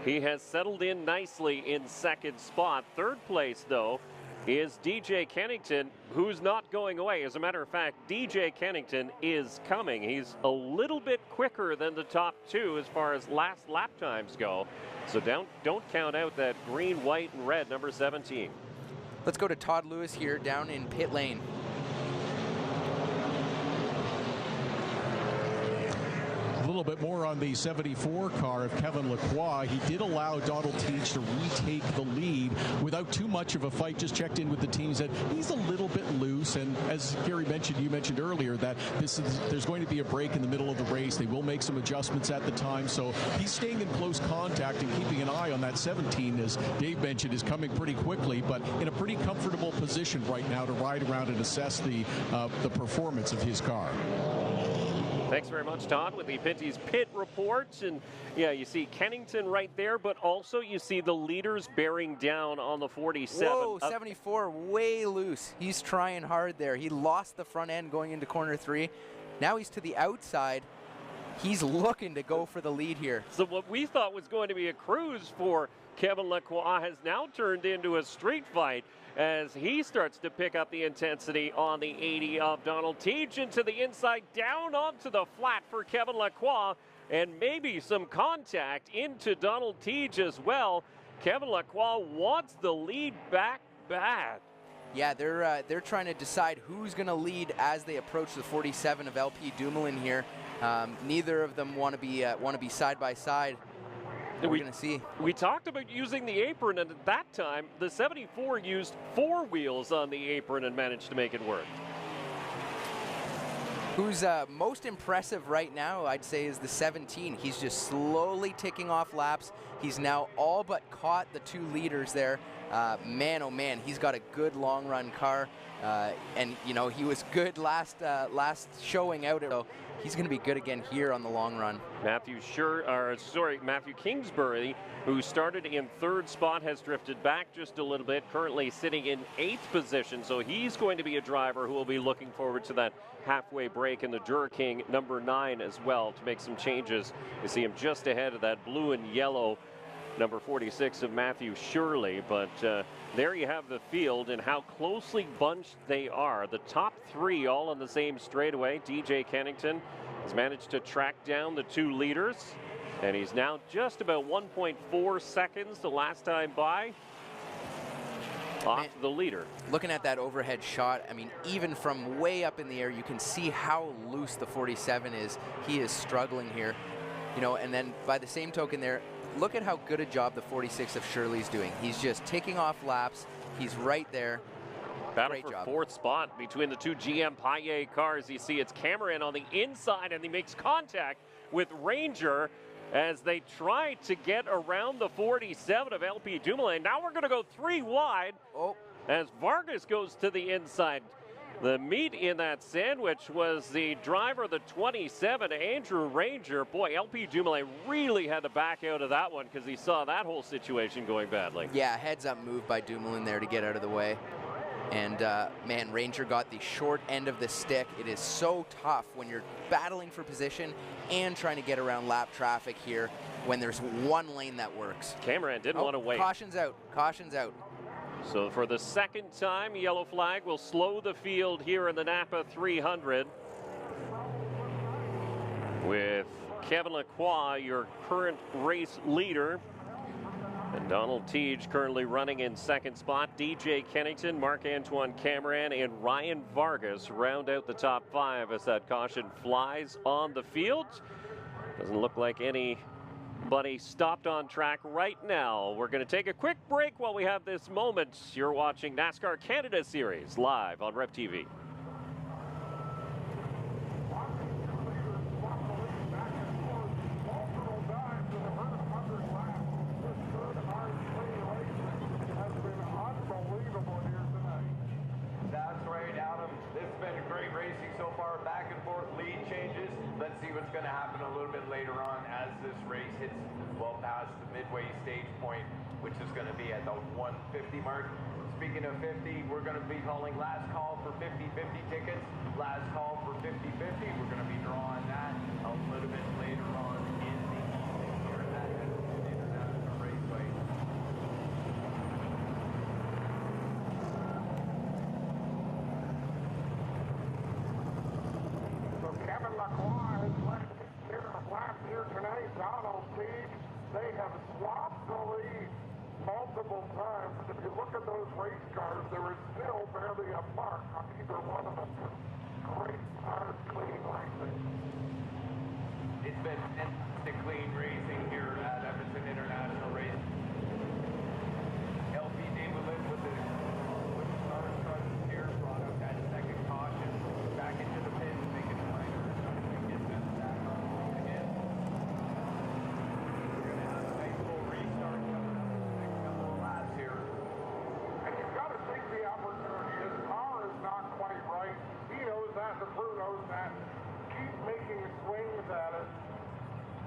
he has settled in nicely in second spot. Third place, though, is DJ Kennington, who's not going away. As a matter of fact, DJ Kennington is coming. He's a little bit quicker than the top 2 as far as last lap times go. So don't count out that green, white, and red number 17. Let's go to Todd Lewis here down in pit lane. A little bit more on the 74 car of Kevin Lacroix. He did allow Donald Teach to retake the lead without too much of a fight. Just checked in with the teams that he's a little bit loose, and as Gary mentioned, you mentioned earlier that there's going to be a break in the middle of the race. They will make some adjustments at the time, so he's staying in close contact and keeping an eye on that 17, as Dave mentioned, is coming pretty quickly, but in a pretty comfortable position right now to ride around and assess the performance of his car. Thanks very much, Todd, with the Pinty's pit reports. And yeah, you see Kennington right there, but also you see the leaders bearing down on the 47. Whoa, 74, way loose. He's trying hard there. He lost the front end going into corner 3. Now he's to the outside. He's looking to go for the lead here. So what we thought was going to be a cruise for Kevin Lacroix has now turned into a street fight as he starts to pick up the intensity on the 80 of Donald Teach into the inside, down onto the flat for Kevin Lacroix, and maybe some contact into Donald Teach as well. Kevin Lacroix wants the lead back bad. Yeah, they're trying to decide who's going to lead as they approach the 47 of LP Dumoulin here. Neither of them want to be side by side. We're going to see. We talked about using the apron, and at that time, the 74 used 4 wheels on the apron and managed to make it work. Who's most impressive right now, I'd say, is the 17. He's just slowly ticking off laps. He's now all but caught the 2 leaders there. Man, oh man, he's got a good long run car. And, you know, he was good last showing out. So he's going to be good again here on the long run. Matthew Kingsbury, who started in 3rd spot, has drifted back just a little bit, currently sitting in 8th position. So he's going to be a driver who will be looking forward to that halfway break in the Dura King number 9 as well to make some changes. You see him just ahead of that blue and yellow number 46 of Matthew Shirley. But there you have the field and how closely bunched they are. The top 3 all on the same straightaway. DJ Kennington has managed to track down the 2 leaders, and he's now just about 1.4 seconds the last time by off the leader. Looking at that overhead shot, I mean, even from way up in the air, you can see how loose the 47 is. He is struggling here, you know, and then by the same token there, look at how good a job the 46 of Shirley's doing. He's just ticking off laps. He's right there. Battle for 4th spot between the 2 GM Paillet cars. You see it's Cameron on the inside, and he makes contact with Ranger as they try to get around the 47 of LP Dumoulin. Now we're going to go 3 wide as Vargas goes to the inside. The meat in that sandwich was the driver, the 27, Andrew Ranger. Boy, LP Dumoulin really had to back out of that one because he saw that whole situation going badly. Yeah, heads-up move by Dumoulin there to get out of the way. And, man, Ranger got the short end of the stick. It is so tough when you're battling for position and trying to get around lap traffic here when there's one lane that works. Cameron didn't want to wait. Caution's out. Caution's out. So for the 2nd time, yellow flag will slow the field here in the NAPA 300. With Kevin Lacroix, your current race leader, And Donald Teague currently running in second spot. DJ Kennington, Marc-Antoine Cameron, and Ryan Vargas round out the top 5 as that caution flies on the field. Doesn't look like anybody stopped on track right now. We're going to take a quick break while we have this moment. You're watching NASCAR Canada Series live on Rev TV. Back and forth lead changes. Let's see what's going to happen a little bit later on as this race hits well past the midway stage point, which is going to be at the 150 mark. Speaking of 50, we're going to be calling last call for 50-50 tickets. Last call for 50-50. We're going to be drawing that a little bit later on in the evening here at International Raceway. Tonight, Donald Teague, they have swapped the lead multiple times. If you look at those race cars, there is still barely a mark on either one of them. Great, hard, clean racing. It's been fantastic clean racing here at Edmonton International Race. LPD with the star starts here, brought out that second caution back into the pit, making it minor. Get that back on again. The crew knows that. Keep making swings at it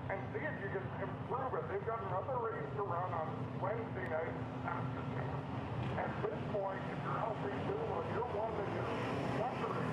and see if you can improve it. They've got another race to run on Wednesday night afternoon. At this point, if you're healthy doing you're one that you're wondering.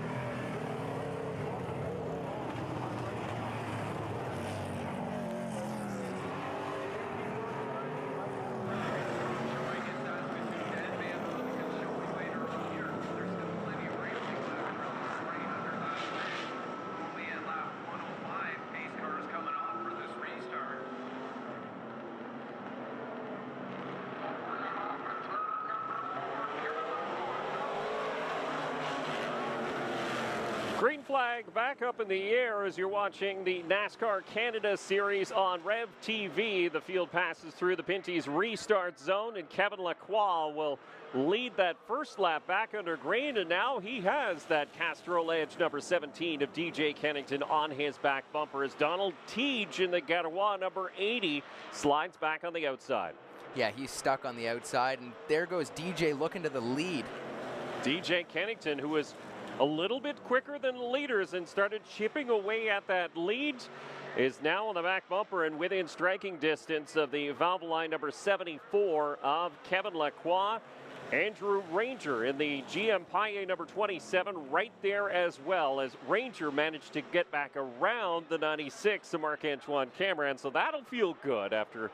Green flag back up in the air as you're watching the NASCAR Canada Series on Rev TV. The field passes through the Pinty's restart zone, and Kevin Lacroix will lead that first lap back under green, and now he has that Castrol Edge number 17 of DJ Kennington on his back bumper as Donald Teague in the Garoua number 80 slides back on the outside. Yeah, he's stuck on the outside, and there goes DJ looking to the lead. DJ Kennington, who was a little bit quicker than the leaders and started chipping away at that lead, is now on the back bumper and within striking distance of the Valvoline number 74 of Kevin Lacroix. Andrew Ranger in the GM Paille number 27 right there as well, as Ranger managed to get back around the 96 of Marc-Antoine Cameron, so that'll feel good after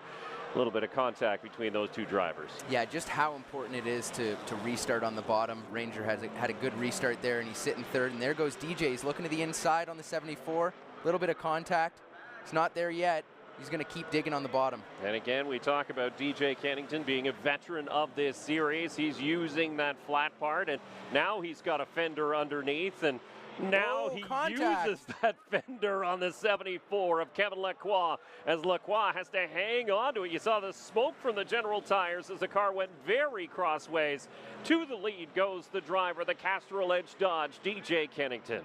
a little bit of contact between those two drivers. Yeah, just how important it is to restart on the bottom. Ranger had a good restart there, and he's sitting third, and there goes DJ. He's looking to the inside on the 74. A little bit of contact. It's not there yet. He's going to keep digging on the bottom. And again, we talk about DJ Kennington being a veteran of this series. He's using that flat part, and now he's got a fender underneath, and now he uses that fender on the 74 of Kevin Lacroix as Lacroix has to hang on to it. You saw the smoke from the General Tires as the car went very crossways. To the lead goes the driver, the Castrol Edge Dodge, DJ Kennington.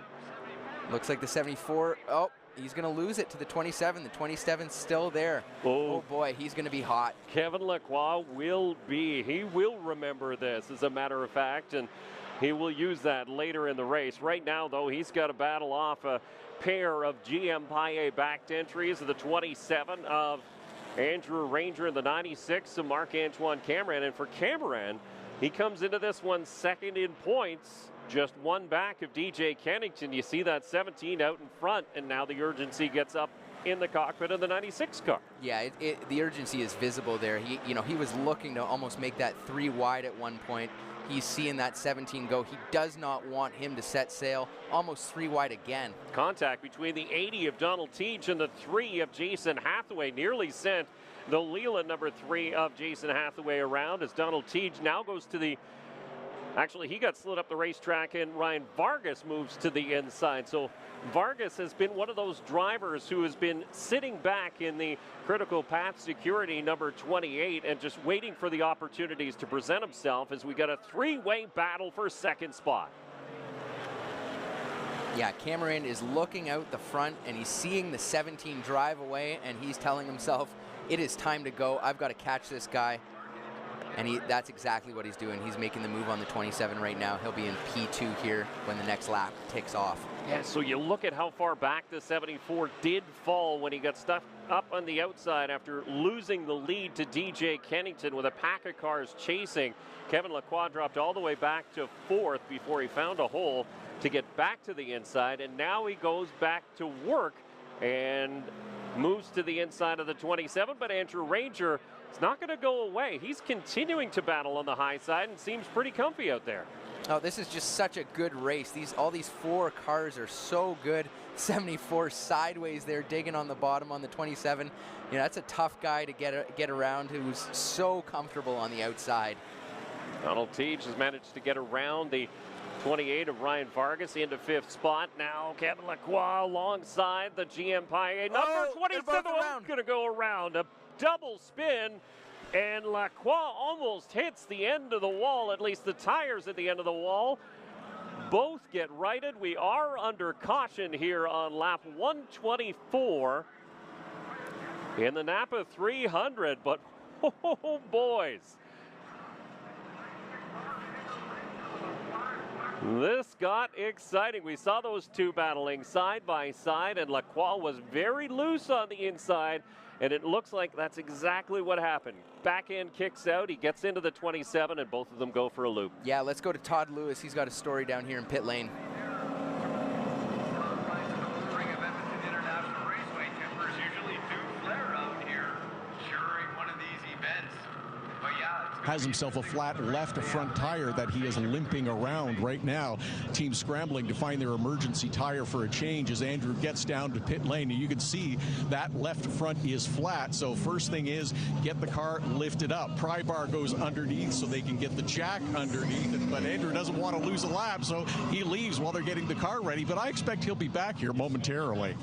Looks like the 74, oh, he's going to lose it to the 27. The 27's still there. Oh boy, he's going to be hot. Kevin Lacroix he will remember this, as a matter of fact, and he will use that later in the race. Right now, though, he's got to battle off a pair of GM Paille backed entries of the 27 of Andrew Ranger and the 96 of Marc-Antoine Cameron. And for Cameron, he comes into this one second in points, just one back of DJ Kennington. You see that 17 out in front, and now the urgency gets up in the cockpit of the 96 car. Yeah, the urgency is visible there. He was looking to almost make that 3 wide at one point. he's seeing that 17 go. He does not want him to set sail. Almost 3 wide again. Contact between the 80 of Donald Teach and the 3 of Jason Hathaway nearly sent the Leland number 3 of Jason Hathaway around as Donald Teach now goes to the... Actually, he got slid up the racetrack, and Ryan Vargas moves to the inside. So Vargas has been one of those drivers who has been sitting back in the critical path security number 28 and just waiting for the opportunities to present himself as we got a 3-way battle for second spot. Yeah, Cameron is looking out the front, and he's seeing the 17 drive away, and he's telling himself, it is time to go. I've got to catch this guy. And that's exactly what he's doing. He's making the move on the 27 right now. He'll be in P2 here when the next lap ticks off. Yeah, so you look at how far back the 74 did fall when he got stuck up on the outside after losing the lead to DJ Kennington with a pack of cars chasing. Kevin Lacroix dropped all the way back to 4th before he found a hole to get back to the inside, and now he goes back to work and moves to the inside of the 27, but Andrew Ranger is not going to go away. He's continuing to battle on the high side and seems pretty comfy out there. Oh, this is just such a good race. All these 4 cars are so good. 74 sideways there, digging on the bottom on the 27. You know, that's a tough guy to get around who's so comfortable on the outside. Donald Teach has managed to get around the 28 of Ryan Vargas into 5th spot. Now Kevin Lacroix alongside the GM Paille. Number 27 going to go around. A double spin, and Lacroix almost hits the end of the wall, at least the tires at the end of the wall. Both get righted. We are under caution here on lap 124 in the NAPA 300, but oh boys. This got exciting. We saw those two battling side by side, and Lacroix was very loose on the inside, and it looks like that's exactly what happened. Back end kicks out, he gets into the 27, and both of them go for a loop. Yeah, let's go to Todd Lewis. He's got a story down here in pit lane. Spring of Edmonton International Raceway tempers usually do flare out here during one of these events. But yeah, has himself a flat left front tire that he is limping around right now. Team scrambling to find their emergency tire for a change as Andrew gets down to pit lane, and you can see that left front is flat. So first thing is get the car lifted up. Pry bar goes underneath so they can get the jack underneath, but Andrew doesn't want to lose a lap, so he leaves while they're getting the car ready, but I expect he'll be back here momentarily.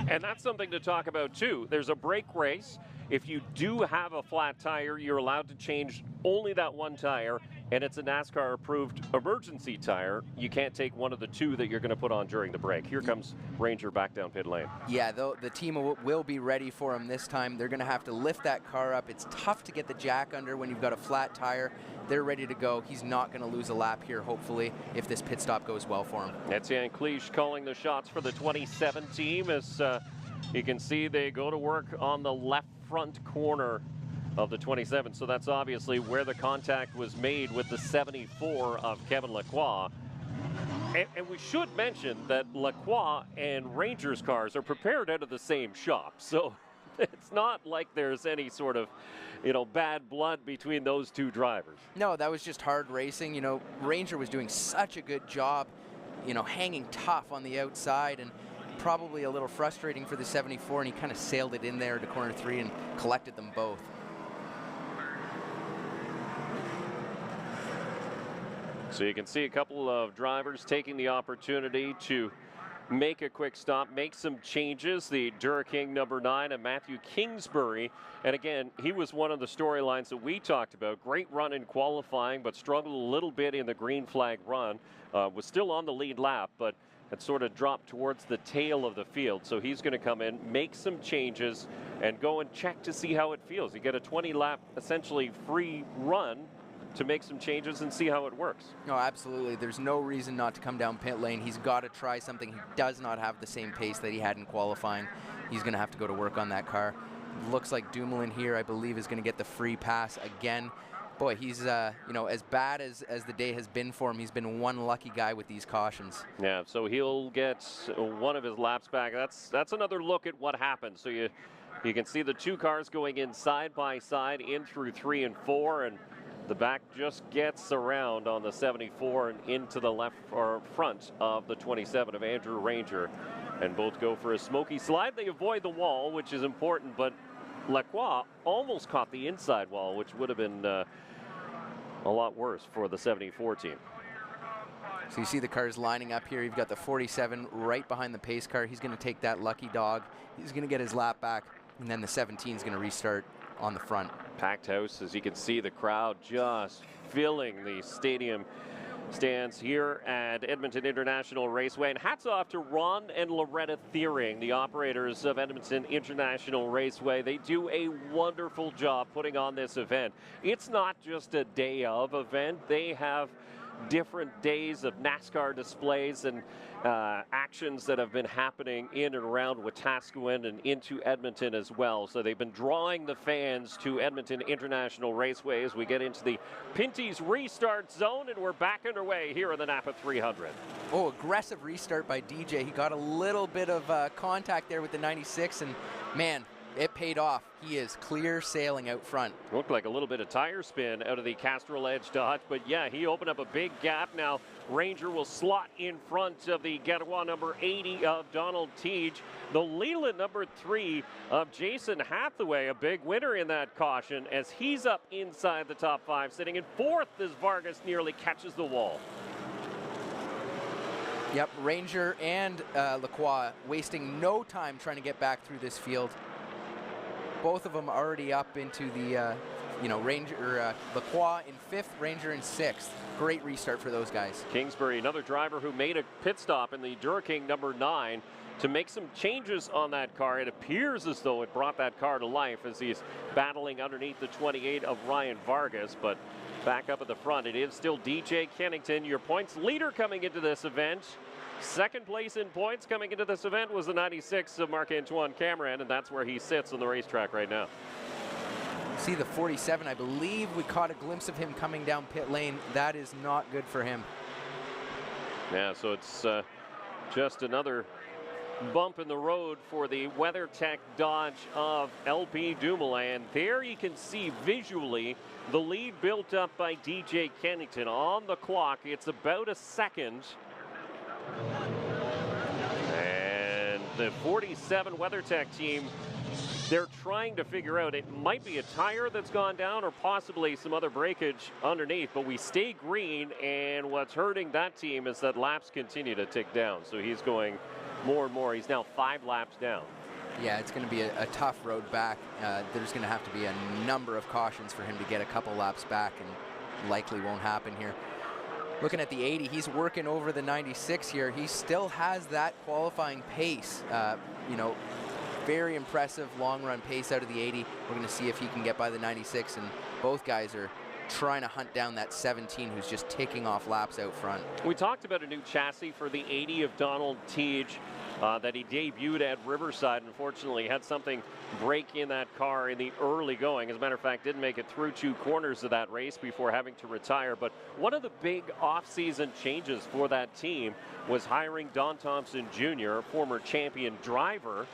And that's something to talk about too. There's a brake race. If you do have a flat tire, you're allowed to change only that one tire, and it's a NASCAR approved emergency tire. You can't take one of the two that you're going to put on during the break. Here comes Ranger back down pit lane. Yeah, the team will be ready for him this time. They're going to have to lift that car up. It's tough to get the jack under when you've got a flat tire. They're ready to go. He's not going to lose a lap here, hopefully, if this pit stop goes well for him. Etienne Cliche calling the shots for the 27 team as you can see they go to work on the left front corner of the 27. So that's obviously where the contact was made with the 74 of Kevin Lacroix. And we should mention that Lacroix and Rangers cars are prepared out of the same shop. So it's not like there's any sort of, bad blood between those two drivers. No, that was just hard racing. Ranger was doing such a good job, hanging tough on the outside, and probably a little frustrating for the 74, and he kind of sailed it in there to corner 3 and collected them both. So you can see a couple of drivers taking the opportunity to make a quick stop, make some changes. The Duraking number 9 and Matthew Kingsbury. And again, he was one of the storylines that we talked about. Great run in qualifying, but struggled a little bit in the green flag run. Was still on the lead lap, but had sort of dropped towards the tail of the field. So he's going to come in, make some changes, and go and check to see how it feels. You get a 20-lap, essentially free run to make some changes and see how it works. No, absolutely. There's no reason not to come down pit lane. He's got to try something. He does not have the same pace that he had in qualifying. He's going to have to go to work on that car. Looks like Dumoulin here, I believe, is going to get the free pass again. Boy, he's, as bad as the day has been for him, he's been one lucky guy with these cautions. Yeah, so he'll get one of his laps back. That's another look at what happened. So you can see the two cars going in side by side in through 3 and 4, and The back just gets around on the 74 and into the left or front of the 27 of Andrew Ranger. And both go for a smoky slide. They avoid the wall, which is important, but Lacroix almost caught the inside wall, which would have been a lot worse for the 74 team. So you see the cars lining up here. You've got the 47 right behind the pace car. He's going to take that lucky dog. He's going to get his lap back, and then the 17 is going to restart on the front. Packed house, as you can see, the crowd just filling the stadium stands here at Edmonton International Raceway. And hats off to Ron and Loretta Thiering, the operators of Edmonton International Raceway. They do a wonderful job putting on this event. It's not just a day of event. They have different days of NASCAR displays and actions that have been happening in and around Wetaskiwin and into Edmonton as well. So they've been drawing the fans to Edmonton International Raceway as we get into the Pinty's restart zone, and we're back underway here in the NAPA 300. Oh, aggressive restart by DJ. He got a little bit of contact there with the 96, and man, it paid off. He is clear sailing out front. Looked like a little bit of tire spin out of the Castrol Edge Dodge, but yeah, he opened up a big gap. Now Ranger will slot in front of the Getawa number 80 of Donald Teege. The Leland number 3 of Jason Hathaway, a big winner in that caution, as he's up inside the top 5, sitting in 4th as Vargas nearly catches the wall. Yep, Ranger and Lacroix wasting no time trying to get back through this field. Both of them already up into the, Ranger, Lacroix in 5th, Ranger in 6th. Great restart for those guys. Kingsbury, another driver who made a pit stop in the Duraking number 9 to make some changes on that car. It appears as though it brought that car to life as he's battling underneath the 28 of Ryan Vargas, but back up at the front, it is still DJ Kennington, your points leader coming into this event. Second place in points coming into this event was the 96 of Marc-Antoine Cameron, and that's where he sits on the racetrack right now. See the 47, I believe we caught a glimpse of him coming down pit lane. That is not good for him. Yeah, so it's just another bump in the road for the WeatherTech Dodge of LP Dumoulin. And there you can see visually the lead built up by DJ Kennington. On the clock, it's about a second. And the 47 WeatherTech team, they're trying to figure out, it might be a tire that's gone down or possibly some other breakage underneath, but we stay green, and what's hurting that team is that laps continue to tick down. So he's going more and more. He's now 5 laps down. Yeah, it's going to be a tough road back. There's going to have to be a number of cautions for him to get a couple laps back, and likely won't happen here. Looking at the 80, he's working over the 96 here. He still has that qualifying pace. Very impressive long run pace out of the 80. We're going to see if he can get by the 96, and both guys are trying to hunt down that 17 who's just ticking off laps out front. We talked about a new chassis for the 80 of Donald Teege that he debuted at Riverside. Unfortunately, had something break in that car in the early going. As a matter of fact, didn't make it through 2 corners of that race before having to retire. But one of the big off-season changes for that team was hiring Don Thompson Jr., a former champion driver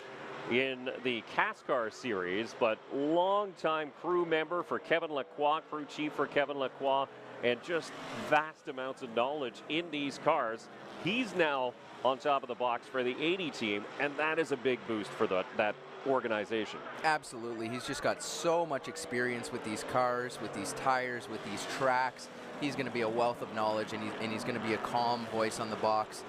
in the CASCAR series, but longtime crew member for Kevin Lacroix, crew chief for Kevin Lacroix, and just vast amounts of knowledge in these cars. He's now on top of the box for the 80 team, and that is a big boost for that organization. Absolutely. He's just got so much experience with these cars, with these tires, with these tracks. He's going to be a wealth of knowledge, and he's going to be a calm voice on the box,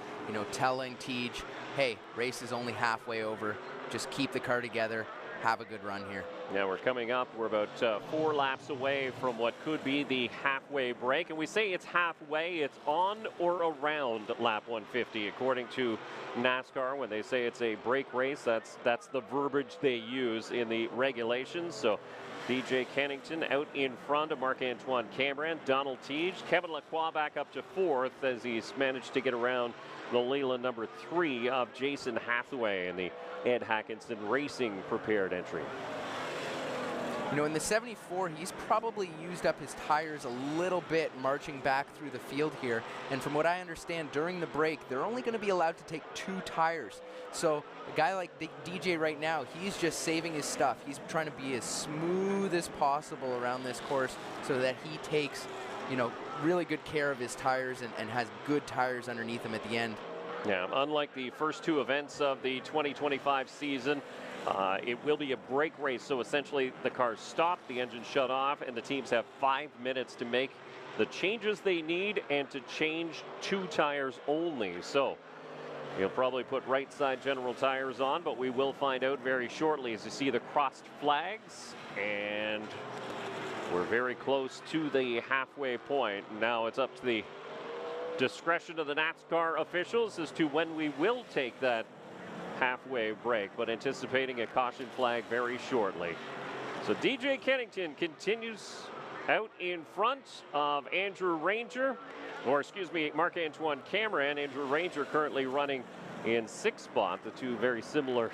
telling Teege, hey, race is only halfway over. Just keep the car together. Have a good run here. Yeah, we're coming up. We're about 4 laps away from what could be the halfway break. And we say it's halfway. It's on or around lap 150, according to NASCAR. When they say it's a break race, that's the verbiage they use in the regulations. So DJ Kennington out in front of Marc-Antoine Cameron. Donald Teege. Kevin Lacroix back up to 4th as he's managed to get around the Leland number 3 of Jason Hathaway in the Ed Hackinson Racing prepared entry. You know, in the 74, he's probably used up his tires a little bit marching back through the field here. And from what I understand, during the break, they're only going to be allowed to take 2 tires. So a guy like DJ right now, he's just saving his stuff. He's trying to be as smooth as possible around this course so that he takes, you know, really good care of his tires and has good tires underneath him at the end. Yeah, unlike the first 2 events of the 2025 season, it will be a break race. So essentially the cars stop, the engine shut off, and the teams have 5 minutes to make the changes they need and to change 2 tires only. So he'll probably put right side general tires on, but we will find out very shortly as you see the crossed flags. And we're very close to the halfway point. Now it's up to the discretion of the NASCAR officials as to when we will take that halfway break, but anticipating a caution flag very shortly. So DJ Kennington continues out in front of Andrew Ranger, or excuse me, Marc-Antoine Cameron. Andrew Ranger currently running in 6th spot, the 2 very similar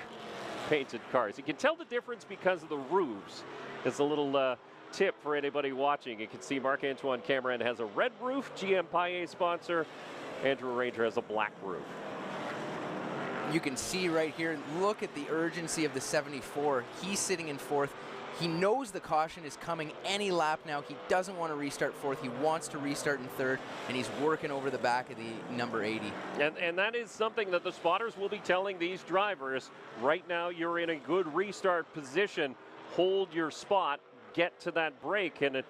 painted cars. You can tell the difference because of the roofs. It's a little tip for anybody watching. You can see Marc-Antoine Cameron has a red roof, GM Paillet sponsor. Andrew Ranger has a black roof. You can see right here, look at the urgency of the 74. He's sitting in 4th. He knows the caution is coming any lap now. He doesn't want to restart 4th. He wants to restart in 3rd, and he's working over the back of the number 80. And that is something that the spotters will be telling these drivers. Right now, you're in a good restart position. Hold your spot, get to that break, and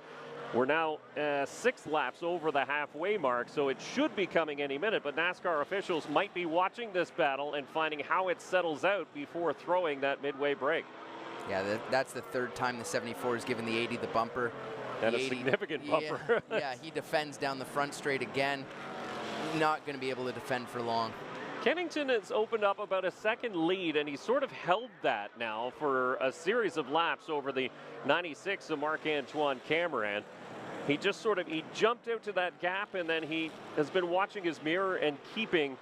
we're now 6 laps over the halfway mark, so it should be coming any minute, but NASCAR officials might be watching this battle and finding how it settles out before throwing that midway break. Yeah, that's the 3rd time the 74 has given the 80 the bumper. And a significant bumper. Yeah, he defends down the front straight again. Not going to be able to defend for long. Kennington has opened up about a 2nd lead, and he's sort of held that now for a series of laps over the 96 of Marc-Antoine Cameron. He just he jumped out to that gap, and then he has been watching his mirror and keeping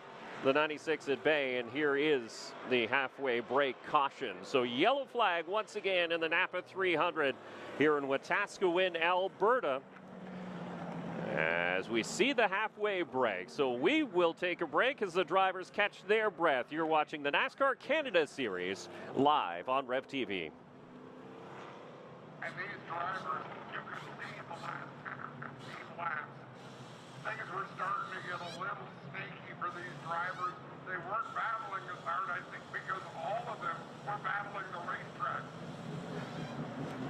the 96 at bay, and here is the halfway break caution. So yellow flag once again in the NAPA 300 here in Wetaskiwin, Alberta, as we see the halfway break. So we will take a break as the drivers catch their breath. You're watching the NASCAR Canada Series live on Rev TV. And these drivers, you can see the last 15 laps. Things were starting to get a little sneaky for these drivers. They weren't battling as hard, I think, because all of them were battling the racetrack.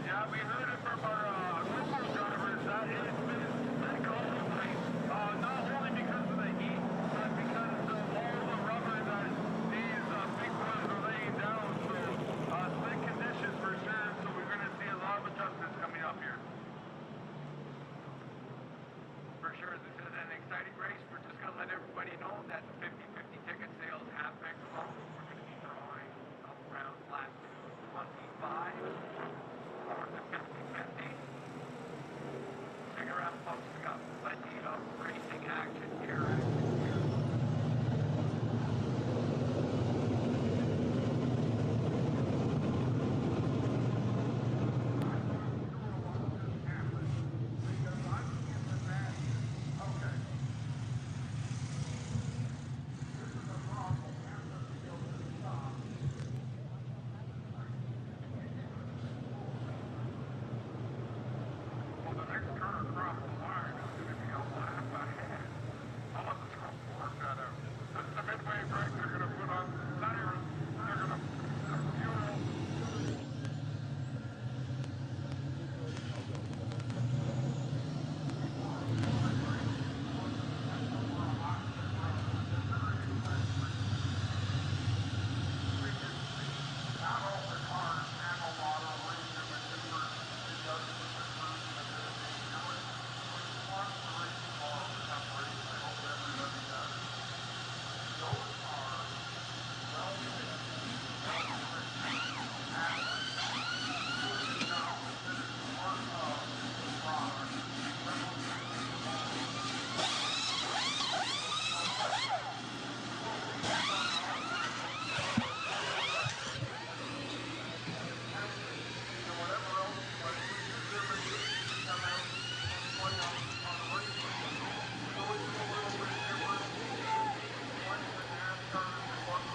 Yeah, we heard it from our Google drivers that it's been called race, not only because of the heat, but because of all the rubber that these big boys are laying down. So, slick conditions for sure. So we're going to see a lot of adjustments coming up here. For sure, this is an exciting race for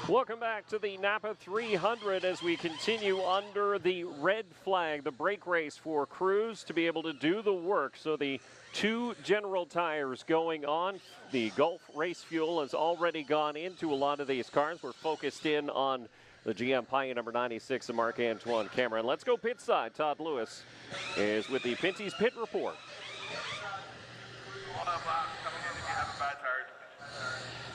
Welcome back to the NAPA 300 as we continue under the red flag, the brake race for crews to be able to do the work. So the 2 general tires going on. The Gulf race fuel has already gone into a lot of these cars. We're focused in on the GM Pioneer number 96 of Marc-Antoine Cameron. Let's go pit side. Todd Lewis is with the Pinty's Pit Report.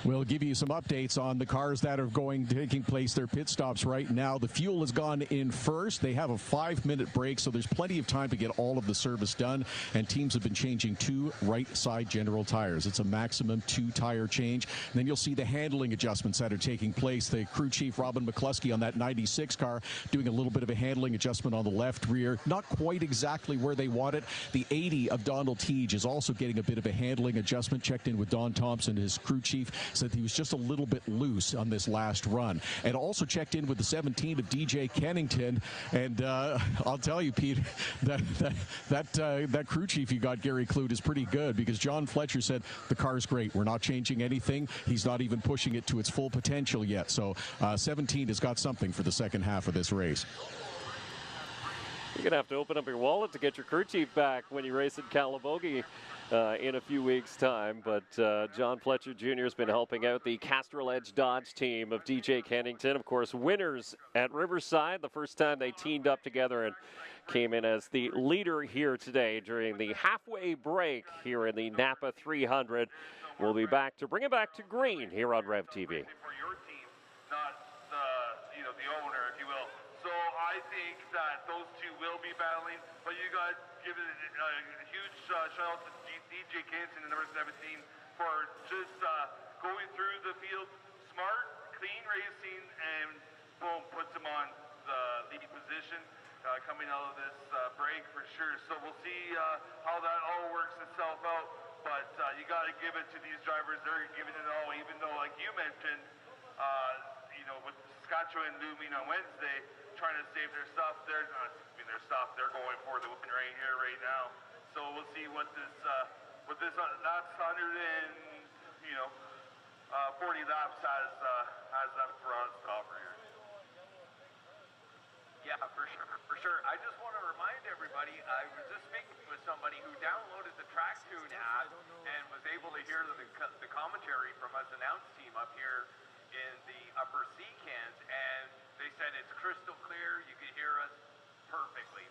We'll give you some updates on the cars that are taking place their pit stops right now. The fuel has gone in first. They have a 5-minute break, so there's plenty of time to get all of the service done. And teams have been changing 2 right side general tires. It's a maximum 2 tire change. And then you'll see the handling adjustments that are taking place. The crew chief, Robin McCluskey, on that 96 car, doing a little bit of a handling adjustment on the left rear. Not quite exactly where they want it. The 80 of Donald Teege is also getting a bit of a handling adjustment. Checked in with Don Thompson, his crew chief. Said he was just a little bit loose on this last run. And also checked in with the 17 of DJ Kennington. And I'll tell you, Pete, that crew chief you got, Gary Clute, is pretty good, because John Fletcher said the car's great. We're not changing anything. He's not even pushing it to its full potential yet. So 17 has got something for the second half of this race. You're going to have to open up your wallet to get your crew chief back when you race at Calabogie in a few weeks' time. But John Fletcher Jr. has been helping out the Castrol Edge Dodge team of DJ Kennington. Of course, winners at Riverside, the first time they teamed up together and came in as the leader here today during the halfway break here in the NAPA 300. We'll be back to bring it back to green here on Rev TV. For your team, not the owner, if you will. So I think that those 2 will be battling, but you guys give it a huge shout out to DJ Kennington, number 17, for just going through the field smart, clean racing, and boom, puts him on the lead position coming out of this break for sure. So we'll see how that all works itself out, but you got to give it to these drivers. They're giving it all, even though, like you mentioned, with Saskatchewan looming on Wednesday, trying to save their stuff. They're not saving their stuff. They're going for the win right here, right now. So we'll see what this last 40 laps has left for us to offer here. Yeah, for sure. I just want to remind everybody, I was just speaking with somebody who downloaded the TrackTune app and was able to hear the commentary from us announce team up here in the upper C cans, and they said it's crystal clear. You can hear us perfectly.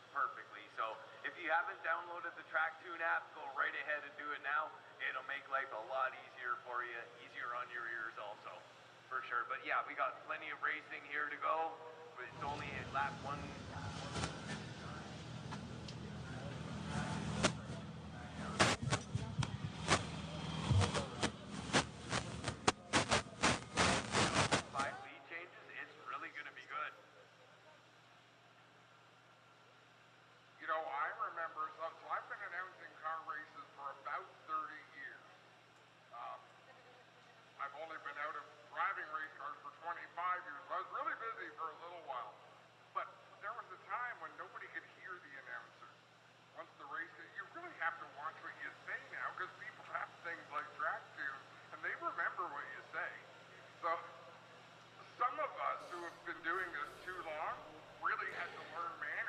So if you haven't downloaded the TrackTune app, go right ahead and do it now. It'll make life a lot easier for you, easier on your ears also, for sure. But yeah, we got plenty of racing here to go. It's only lap 1.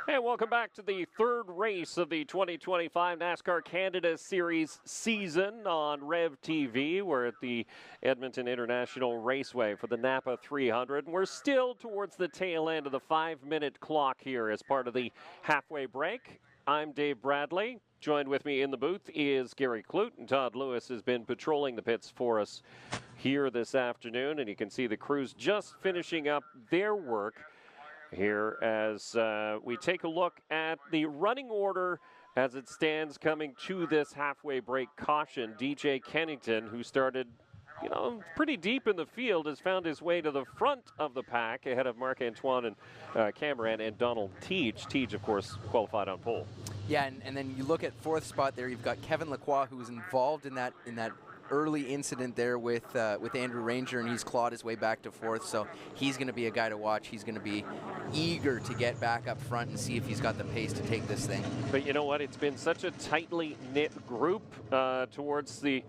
And welcome back to the 3rd race of the 2025 NASCAR Canada Series season on Rev TV. We're at the Edmonton International Raceway for the NAPA 300. And we're still towards the tail end of the 5-minute clock here as part of the halfway break. I'm Dave Bradley. Joined with me in the booth is Gary Clute, and Todd Lewis has been patrolling the pits for us here this afternoon. And you can see the crews just finishing up their work here as we take a look at the running order as it stands coming to this halfway break caution. DJ Kennington, who started, pretty deep in the field, has found his way to the front of the pack ahead of Marc-Antoine and Cameron and Donald Teege. Teege, of course, qualified on pole. Yeah, and then you look at 4th spot there. You've got Kevin Lacroix, who was involved in that early incident there with Andrew Ranger, and he's clawed his way back to 4th, so he's going to be a guy to watch. He's going to be eager to get back up front and see if he's got the pace to take this thing. But you know what? It's been such a tightly knit group towards the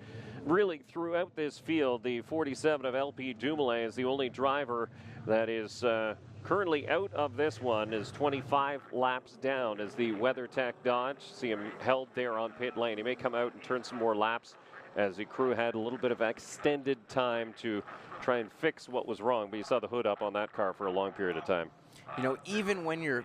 really throughout this field, the 47 of LP Dumoulin is the only driver that is currently out of this one, is 25 laps down as the WeatherTech Dodge. See him held there on pit lane. He may come out and turn some more laps as the crew had a little bit of extended time to try and fix what was wrong. But you saw the hood up on that car for a long period of time. You know, even when you're,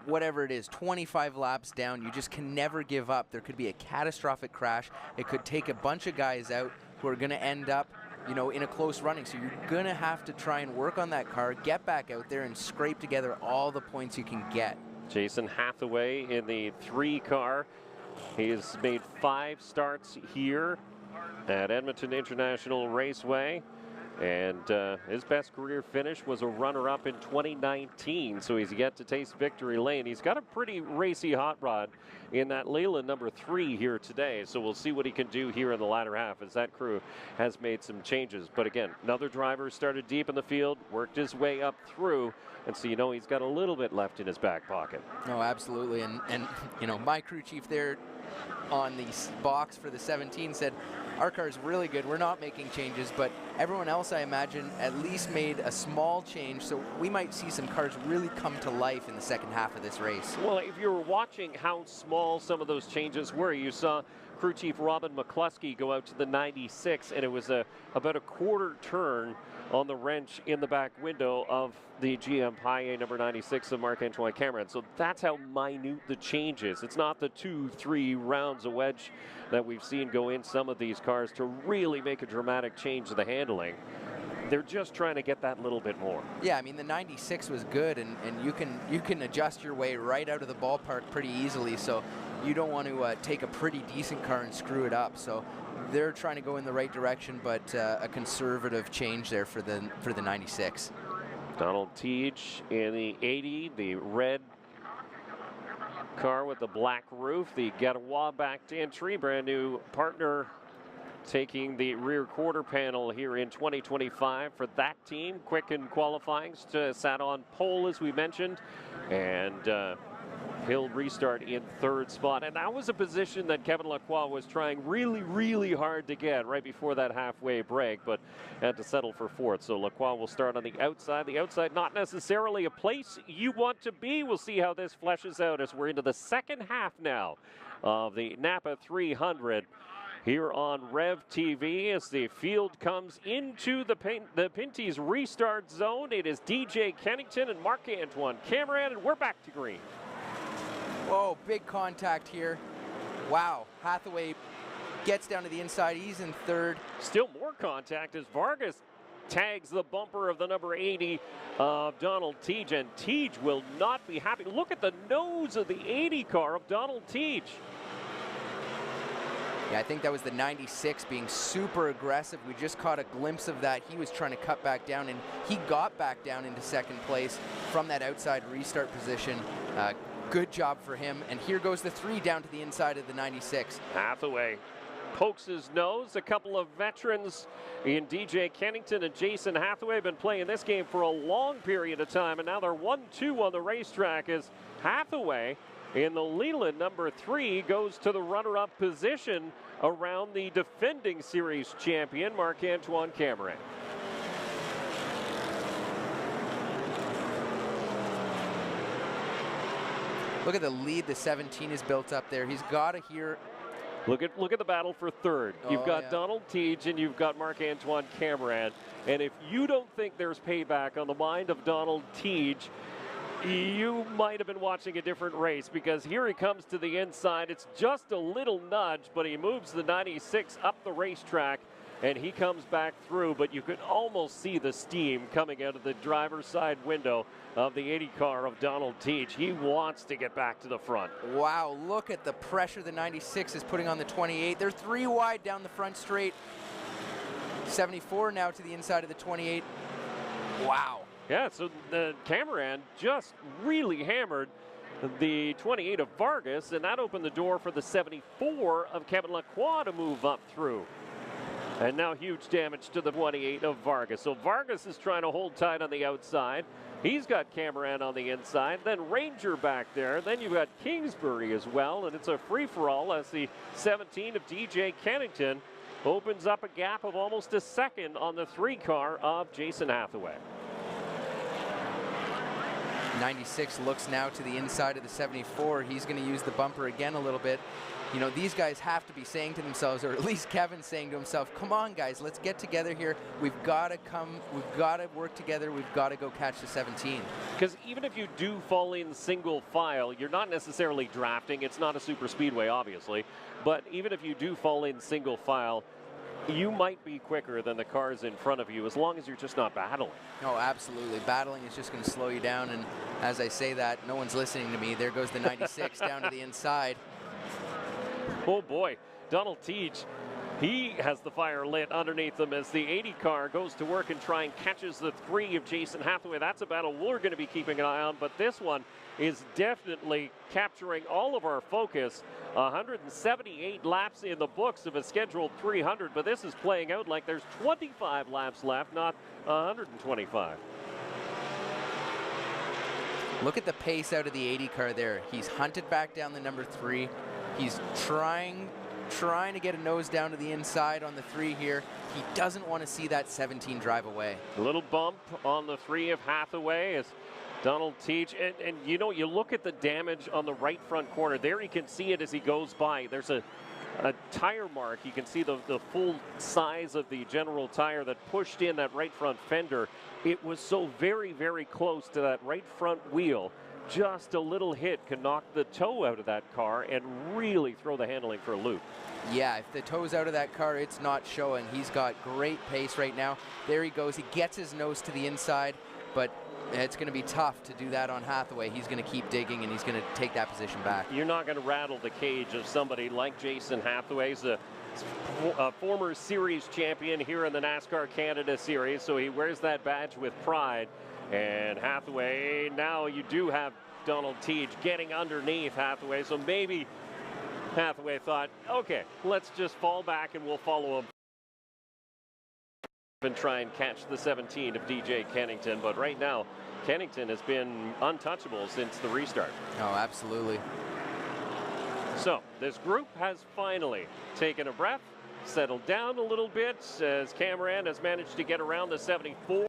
whatever it is, 25 laps down, you just can never give up. There could be a catastrophic crash. It could take a bunch of guys out who are going to end up, you know, in a close running. So you're going to have to try and work on that car, get back out there and scrape together all the points you can get. Jason Hathaway in the 3 car. He has made 5 starts here at Edmonton International Raceway. And his best career finish was a runner-up in 2019, so he's yet to taste victory lane. He's got a pretty racy hot rod in that Leyland number 3 here today, so we'll see what he can do here in the latter half as that crew has made some changes. But again, another driver started deep in the field, worked his way up through, and so you know he's got a little bit left in his back pocket. No, absolutely, and you know, my crew chief there on the box for the 17 said, our car is really good, we're not making changes, but everyone else, I imagine, at least made a small change, so we might see some cars really come to life in the second half of this race. Well, if you were watching how small some of those changes were, you saw crew chief Robin McCluskey go out to the 96, and it was about a quarter turn on the wrench in the back window of the GM Paille number 96 of Marc-Antoine Cameron. So that's how minute the change is. It's not the 2-3 rounds of wedge that we've seen go in some of these cars to really make a dramatic change to the handling. They're just trying to get that little bit more. Yeah, I mean, the 96 was good, and you can adjust your way right out of the ballpark pretty easily, so you don't want to take a pretty decent car and screw it up. So they're trying to go in the right direction, but a conservative change there for the 96. Donald Teage in the 80, the red car with the black roof, the Gatawa backed entry, brand new partner taking the rear quarter panel here in 2025 for that team. Quick in qualifying, sat on pole as we mentioned, and he'll restart in 3rd spot. And that was a position that Kevin Lacroix was trying really, really hard to get right before that halfway break, but had to settle for 4th. So Lacroix will start on the outside. The outside not necessarily a place you want to be. We'll see how this fleshes out as we're into the second half now of the NAPA 300 here on Rev TV as the field comes into the Pinty's restart zone. It is DJ Kennington and Marc-Antoine Cameron, and we're back to green. Whoa, big contact here. Wow, Hathaway gets down to the inside. He's in 3rd. Still more contact as Vargas tags the bumper of the number 80 of Donald Teage, and Teage will not be happy. Look at the nose of the 80 car of Donald Teage. Yeah, I think that was the 96 being super aggressive. We just caught a glimpse of that. He was trying to cut back down, and he got back down into 2nd place from that outside restart position. Good job for him. And here goes the 3 down to the inside of the 96. Hathaway pokes his nose. A couple of veterans in DJ Kennington and Jason Hathaway have been playing this game for a long period of time, and now they're 1-2 on the racetrack as Hathaway in the Leyland number 3 goes to the runner-up position around the defending series champion, Marc-Antoine Cameron. Look at the lead the 17 is built up there. He's got to hear. Look at the battle for 3rd. You've got Donald Teage and you've got Marc-Antoine Cameron. And if you don't think there's payback on the mind of Donald Teage, you might have been watching a different race, because here he comes to the inside. It's just a little nudge, but he moves the 96 up the racetrack, and he comes back through, but you could almost see the steam coming out of the driver's side window of the 80 car of Donald Teage. He wants to get back to the front. Wow, look at the pressure the 96 is putting on the 28. They're 3 wide down the front straight. 74 now to the inside of the 28. Wow. Yeah, so the Cameron just really hammered the 28 of Vargas, and that opened the door for the 74 of Kevin Lacroix to move up through. And now huge damage to the 28 of Vargas. So Vargas is trying to hold tight on the outside. He's got Cameron on the inside, then Ranger back there. Then you've got Kingsbury as well, and it's a free-for-all as the 17 of DJ Kennington opens up a gap of almost a second on the 3 car of Jason Hathaway. 96 looks now to the inside of the 74. He's going to use the bumper again a little bit. You know, these guys have to be saying to themselves, or at least Kevin's saying to himself, come on, guys, let's get together here. We've got to work together. We've got to go catch the 17. Because even if you do fall in single file, you're not necessarily drafting. It's not a super speedway, obviously. But even if you do fall in single file, you might be quicker than the cars in front of you as long as you're just not battling. Oh, absolutely. Battling is just going to slow you down. And as I say that, no one's listening to me. There goes the 96 down to the inside. Oh boy, Donald Teach, he has the fire lit underneath him as the 80 car goes to work and try and catches the 3 of Jason Hathaway. That's a battle we're going to be keeping an eye on, but this one is definitely capturing all of our focus. 178 laps in the books of a scheduled 300, but this is playing out like there's 25 laps left, not 125. Look at the pace out of the 80 car there. He's hunted back down the number 3. He's trying to get a nose down to the inside on the 3 here. He doesn't want to see that 17 drive away. A little bump on the 3 of Hathaway as Donald Teach, and you know, you look at the damage on the right front corner. There you can see it as he goes by. There's a tire mark. You can see the full size of the general tire that pushed in that right front fender. It was so very, very close to that right front wheel. Just a little hit can knock the toe out of that car and really throw the handling for a loop. Yeah, if the toe's out of that car, it's not showing. He's got great pace right now. There he goes. He gets his nose to the inside, but it's going to be tough to do that on Hathaway. He's going to keep digging, and he's going to take that position back. You're not going to rattle the cage of somebody like Jason Hathaway. He's a former series champion here in the NASCAR Canada Series, so he wears that badge with pride. And Hathaway, now you do have Donald Teach getting underneath Hathaway, so maybe Hathaway thought, okay, let's just fall back and we'll follow him and try and catch the 17 of DJ Kennington. But right now, Kennington has been untouchable since the restart. Oh, absolutely. So this group has finally taken a breath, settled down a little bit as Cameron has managed to get around the 74.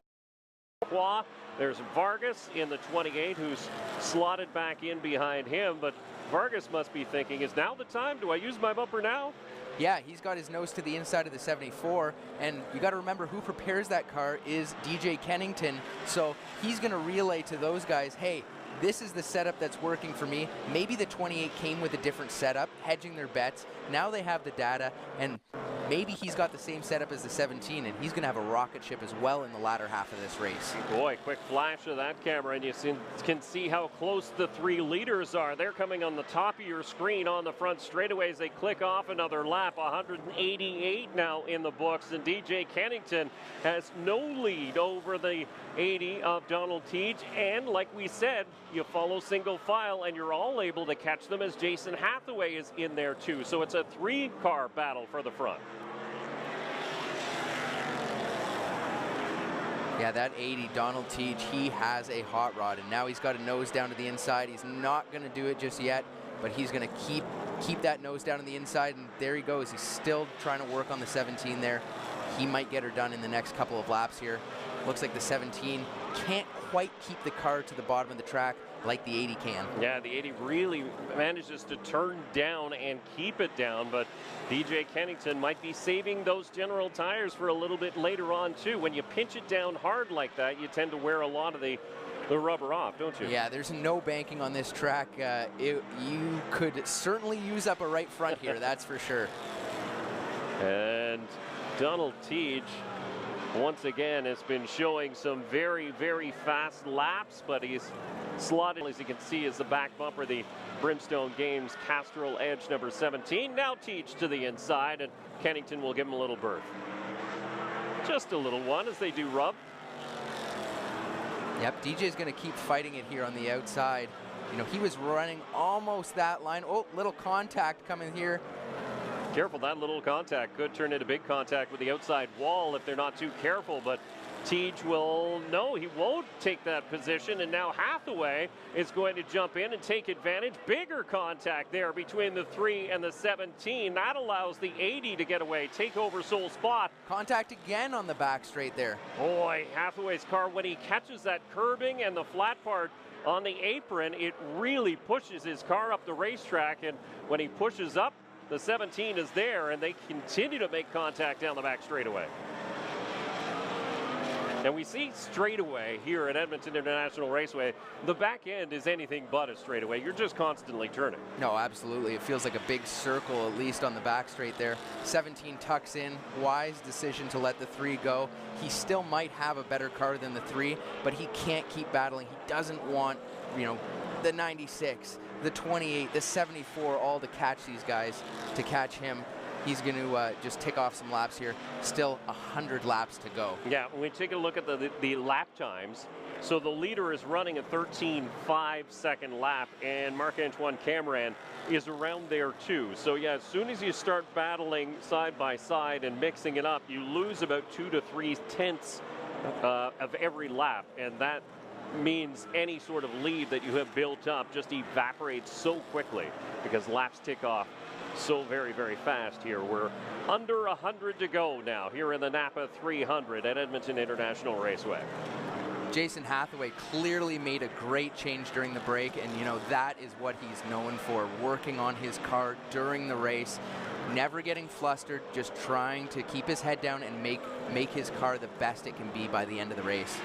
There's Vargas in the 28 who's slotted back in behind him, but Vargas must be thinking, is now the time? Do I use my bumper now? Yeah, he's got his nose to the inside of the 74, and you got to remember who prepares that car is DJ Kennington, so he's going to relay to those guys, hey, this is the setup that's working for me. Maybe the 28 came with a different setup, hedging their bets. Now they have the data, and maybe he's got the same setup as the 17, and he's going to have a rocket ship as well in the latter half of this race. Boy, quick flash of that camera, and you can see how close the 3 leaders are. They're coming on the top of your screen on the front straightaways. They click off another lap. 188 now in the books, and DJ Kennington has no lead over the 80 of Donald Teach, and like we said, you follow single file and you're all able to catch them as Jason Hathaway is in there too. So it's a 3-car battle for the front. Yeah, that 80, Donald Teach, he has a hot rod, and now he's got a nose down to the inside. He's not going to do it just yet, but he's going to keep that nose down on the inside, and there he goes. He's still trying to work on the 17 there. He might get her done in the next couple of laps here. Looks like the 17 can't quite keep the car to the bottom of the track like the 80 can. Yeah, the 80 really manages to turn down and keep it down, but DJ Kennington might be saving those general tires for a little bit later on too. When you pinch it down hard like that, you tend to wear a lot of the rubber off, don't you? Yeah, there's no banking on this track. You could certainly use up a right front here, that's for sure. And Donald Teach once again has been showing some very, very fast laps, but he's slotted, as you can see, as the back bumper, the Brimstone Games Castrol Edge number 17. Now Teach to the inside, and Kennington will give him a little berth. Just a little one as they do rub. Yep, DJ's going to keep fighting it here on the outside. You know, he was running almost that line. Oh, little contact coming here. Careful, that little contact could turn into big contact with the outside wall if they're not too careful, but Teach will, no, he won't take that position, and now Hathaway is going to jump in and take advantage. Bigger contact there between the 3 and the 17. That allows the 80 to get away, take over sole spot. Contact again on the back straight there. Boy, Hathaway's car, when he catches that curbing and the flat part on the apron, it really pushes his car up the racetrack, and when he pushes up, the 17 is there, and they continue to make contact down the back straightaway. And we see straightaway here at Edmonton International Raceway, the back end is anything but a straightaway. You're just constantly turning. No, absolutely. It feels like a big circle, at least on the back straight there. 17 tucks in. Wise decision to let the 3 go. He still might have a better car than the 3, but he can't keep battling. He doesn't want, the 96, the 28, the 74, all to catch these guys, to catch him. He's going to just tick off some laps here. Still 100 laps to go. Yeah, when we take a look at the lap times, so the leader is running a 13.5 second lap, and Marc-Antoine Cameron is around there too. So yeah, as soon as you start battling side by side and mixing it up, you lose about 2 to 3 tenths of every lap, and that means any sort of lead that you have built up just evaporates so quickly because laps tick off so very, very fast here. We're under 100 to go now here in the NAPA 300 at Edmonton International Raceway. Jason Hathaway clearly made a great change during the break, and that is what he's known for, working on his car during the race, never getting flustered, just trying to keep his head down and make his car the best it can be by the end of the race.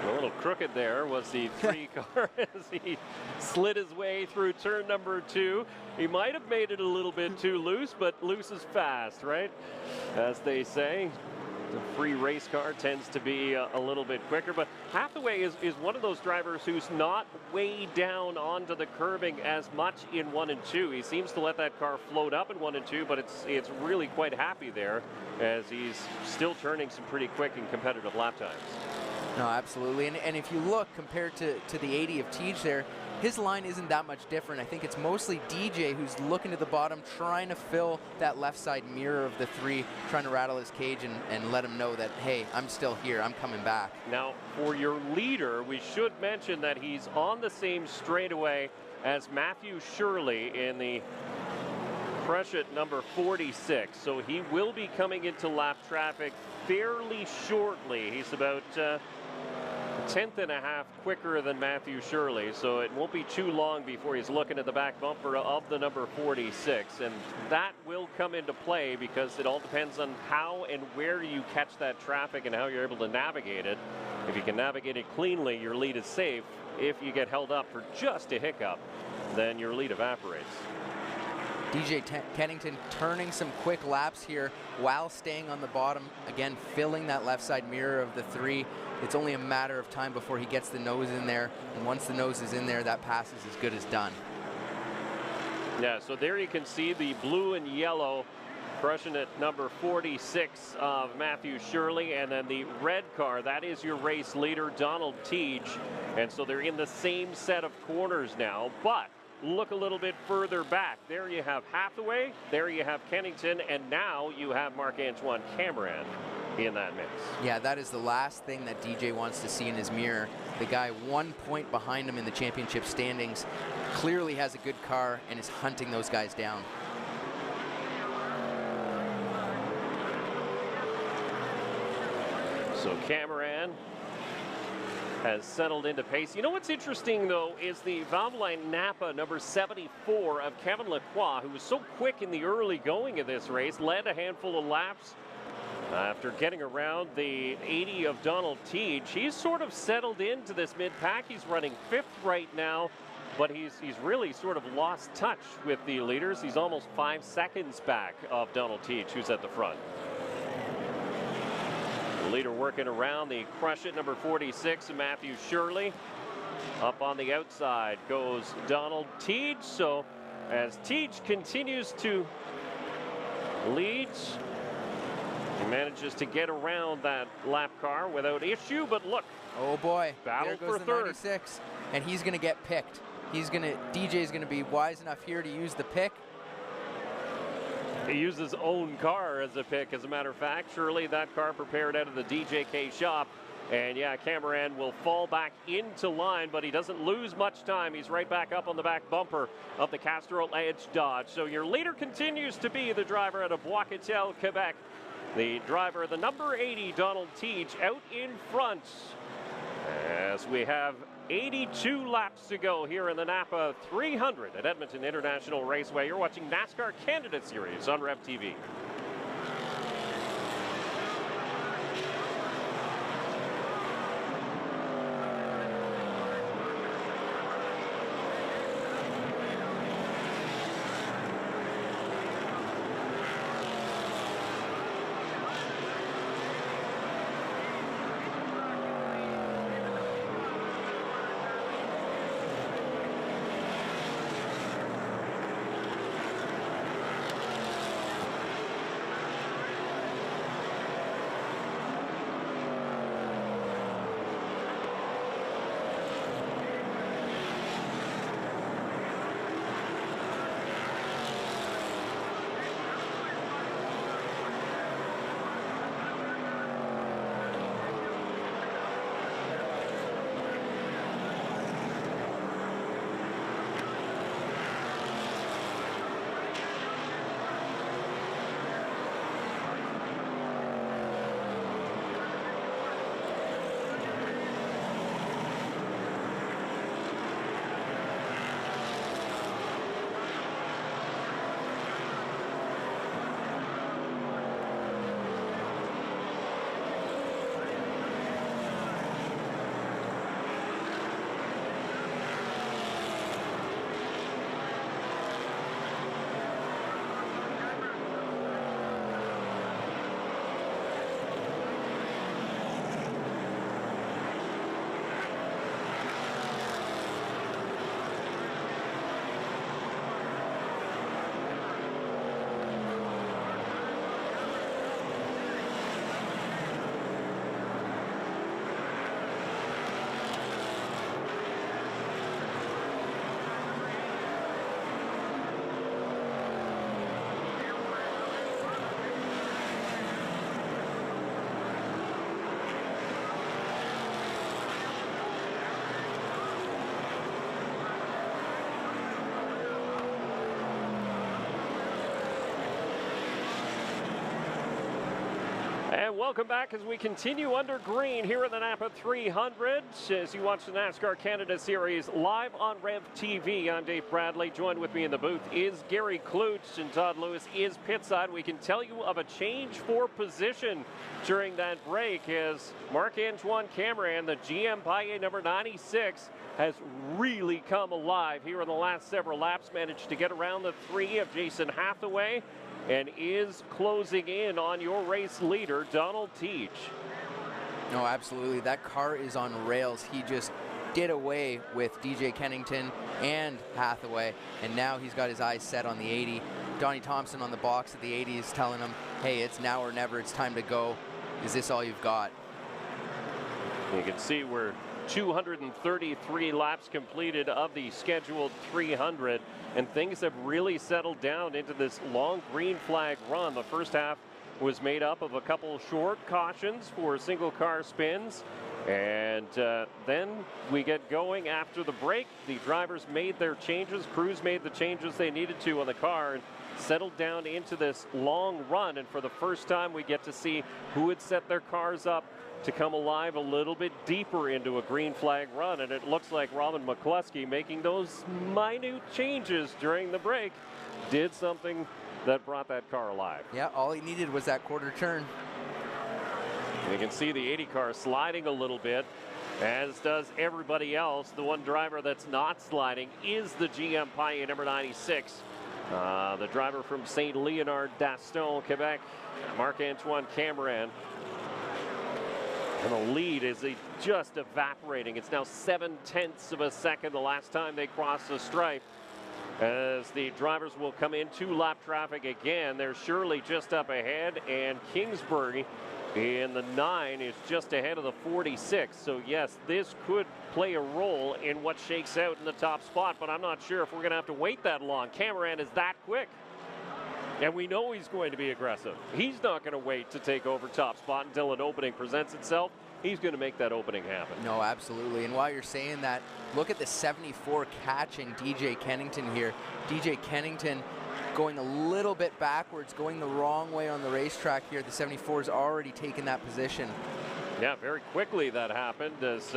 A little crooked there was the 3 car as he slid his way through turn number 2. He might have made it a little bit too loose, but loose is fast, right? As they say, the free race car tends to be a little bit quicker, but Hathaway is one of those drivers who's not way down onto the curbing as much in 1 and 2. He seems to let that car float up in 1 and 2, but it's really quite happy there as he's still turning some pretty quick and competitive lap times. No, absolutely. And if you look compared to the 80 of Teach there, his line isn't that much different. I think it's mostly DJ who's looking to the bottom, trying to fill that left side mirror of the 3, trying to rattle his cage and let him know that, hey, I'm still here, I'm coming back. Now, for your leader, we should mention that he's on the same straightaway as Matthew Shirley in the crush at number 46. So he will be coming into lap traffic fairly shortly. He's about a tenth and a half quicker than Matthew Shirley, so it won't be too long before he's looking at the back bumper of the number 46, and that will come into play because it all depends on how and where you catch that traffic and how you're able to navigate it. If you can navigate it cleanly, your lead is safe. If you get held up for just a hiccup, then your lead evaporates. DJ Kennington turning some quick laps here while staying on the bottom. Again, filling that left side mirror of the 3. It's only a matter of time before he gets the nose in there. And once the nose is in there, that pass is as good as done. Yeah, so there you can see the blue and yellow crushing at number 46 of Matthew Shirley. And then the red car, that is your race leader, Donald Teach. And so they're in the same set of corners now. But look a little bit further back. There you have Hathaway, there you have Kennington, and now you have Marc-Antoine Cameron in that mix. Yeah, that is the last thing that DJ wants to see in his mirror. The guy 1 point behind him in the championship standings clearly has a good car and is hunting those guys down. So Cameron has settled into pace. You know what's interesting, though, is the Valvoline Napa number 74 of Kevin Lacroix, who was so quick in the early going of this race, led a handful of laps after getting around the 80 of Donald Teach. He's sort of settled into this mid-pack. He's running 5th right now, but he's really sort of lost touch with the leaders. He's almost 5 seconds back of Donald Teach, who's at the front. The leader working around the crush at number 46, Matthew Shirley. Up on the outside goes Donald Teach. So as Teach continues to lead, he manages to get around that lap car without issue, but look. Oh boy, battle there goes for the third. 96, and he's gonna get picked. DJ's gonna be wise enough here to use the pick. He used his own car as a pick, as a matter of fact. Surely that car prepared out of the DJK shop. And yeah, Cameron will fall back into line, but he doesn't lose much time. He's right back up on the back bumper of the Castrol Edge Dodge. So your leader continues to be the driver out of Bois-Catel, Quebec. The driver, the number 80, Donald Teach, out in front. As we have 82 laps to go here in the NAPA 300 at Edmonton International Raceway. You're watching NASCAR Canada Series on Rev TV. And welcome back as we continue under green here at the NAPA 300 as you watch the NASCAR Canada Series live on Rev TV. I'm Dave Bradley. Joined with me in the booth is Gary Klutz, and Todd Lewis is pitside. We can tell you of a change for position during that break as Marc-Antoine Cameron, the GM Paille number 96, has really come alive here in the last several laps, managed to get around the 3 of Jason Hathaway, and is closing in on your race leader, Donald Teach. No, absolutely. That car is on rails. He just did away with DJ Kennington and Hathaway, and now he's got his eyes set on the 80. Donnie Thompson on the box at the 80 is telling him, hey, it's now or never. It's time to go. Is this all you've got? You can see we're 233 laps completed of the scheduled 300, and things have really settled down into this long green flag run. The first half was made up of a couple short cautions for single car spins, and then we get going after the break. The drivers made their changes, crews made the changes they needed to on the car, and settled down into this long run. And for the first time, we get to see who had set their cars up to come alive a little bit deeper into a green flag run, and it looks like Robin McCluskey, making those minute changes during the break, did something that brought that car alive. Yeah, all he needed was that quarter turn. And you can see the 80 car sliding a little bit, as does everybody else. The one driver that's not sliding is the GM Paille number 96. The driver from St. Leonard d'Aston, Quebec, Marc-Antoine Cameron. And the lead is just evaporating. It's now 0.7 of a second the last time they crossed the stripe. As the drivers will come into lap traffic again, they're surely just up ahead, and Kingsbury in the 9 is just ahead of the 46. So yes, this could play a role in what shakes out in the top spot, but I'm not sure if we're going to have to wait that long. Cameron is that quick. And we know he's going to be aggressive. He's not going to wait to take over top spot until an opening presents itself. He's going to make that opening happen. No, absolutely. And while you're saying that, look at the 74 catching DJ Kennington here. DJ Kennington going a little bit backwards, going the wrong way on the racetrack here. The 74's already taken that position. Yeah, very quickly that happened as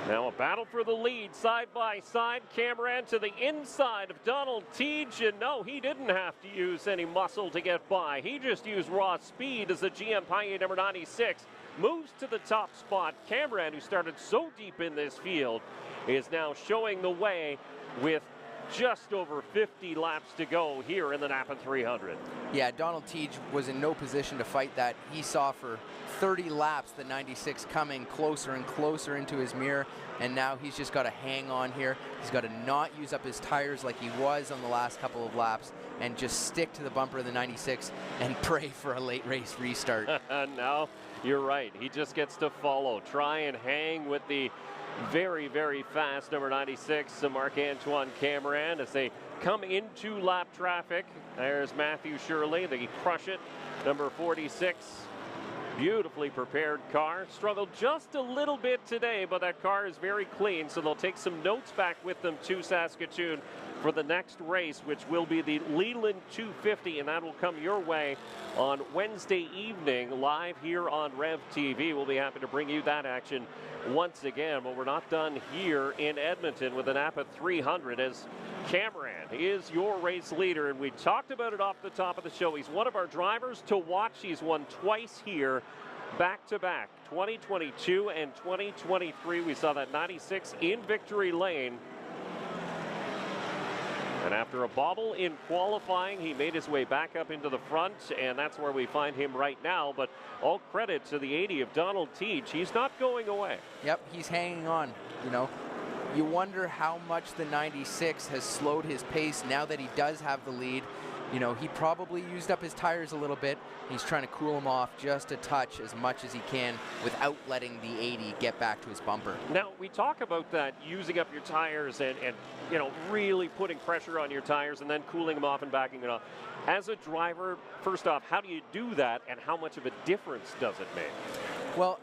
now a battle for the lead, side by side. Cameron to the inside of Donald Teague, and no, he didn't have to use any muscle to get by. He just used raw speed as the GM Pinty number 96 moves to the top spot. Cameron, who started so deep in this field, is now showing the way with just over 50 laps to go here in the NAPA 300. Yeah, Donald Teague was in no position to fight that. He saw for 30 laps the 96 coming closer and closer into his mirror, and now he's just got to hang on here. He's got to not use up his tires like he was on the last couple of laps and just stick to the bumper of the 96 and pray for a late race restart. No, you're right. He just gets to follow, try and hang with the very, very fast number 96, Marc-Antoine Cameron, as they come into lap traffic. There's Matthew Shirley, the Crush It, number 46. Beautifully prepared car. Struggled just a little bit today, but that car is very clean, so they'll take some notes back with them to Saskatoon for the next race, which will be the Leland 250, and that will come your way on Wednesday evening live here on Rev TV. We'll be happy to bring you that action once again, but we're not done here in Edmonton with the NAPA 300 as Cameron is your race leader, and we talked about it off the top of the show. He's one of our drivers to watch. He's won twice here, back-to-back, 2022 and 2023. We saw that 96 in victory lane. And after a bobble in qualifying, he made his way back up into the front, and that's where we find him right now. But all credit to the 80 of Donald Teague. He's not going away. Yep, he's hanging on, you know. You wonder how much the 96 has slowed his pace now that he does have the lead. You know, he probably used up his tires a little bit. He's trying to cool them off just a touch as much as he can without letting the 80 get back to his bumper. Now, we talk about that, using up your tires and you know, really putting pressure on your tires and then cooling them off and backing it off. As a driver, first off, how do you do that, and how much of a difference does it make? Well,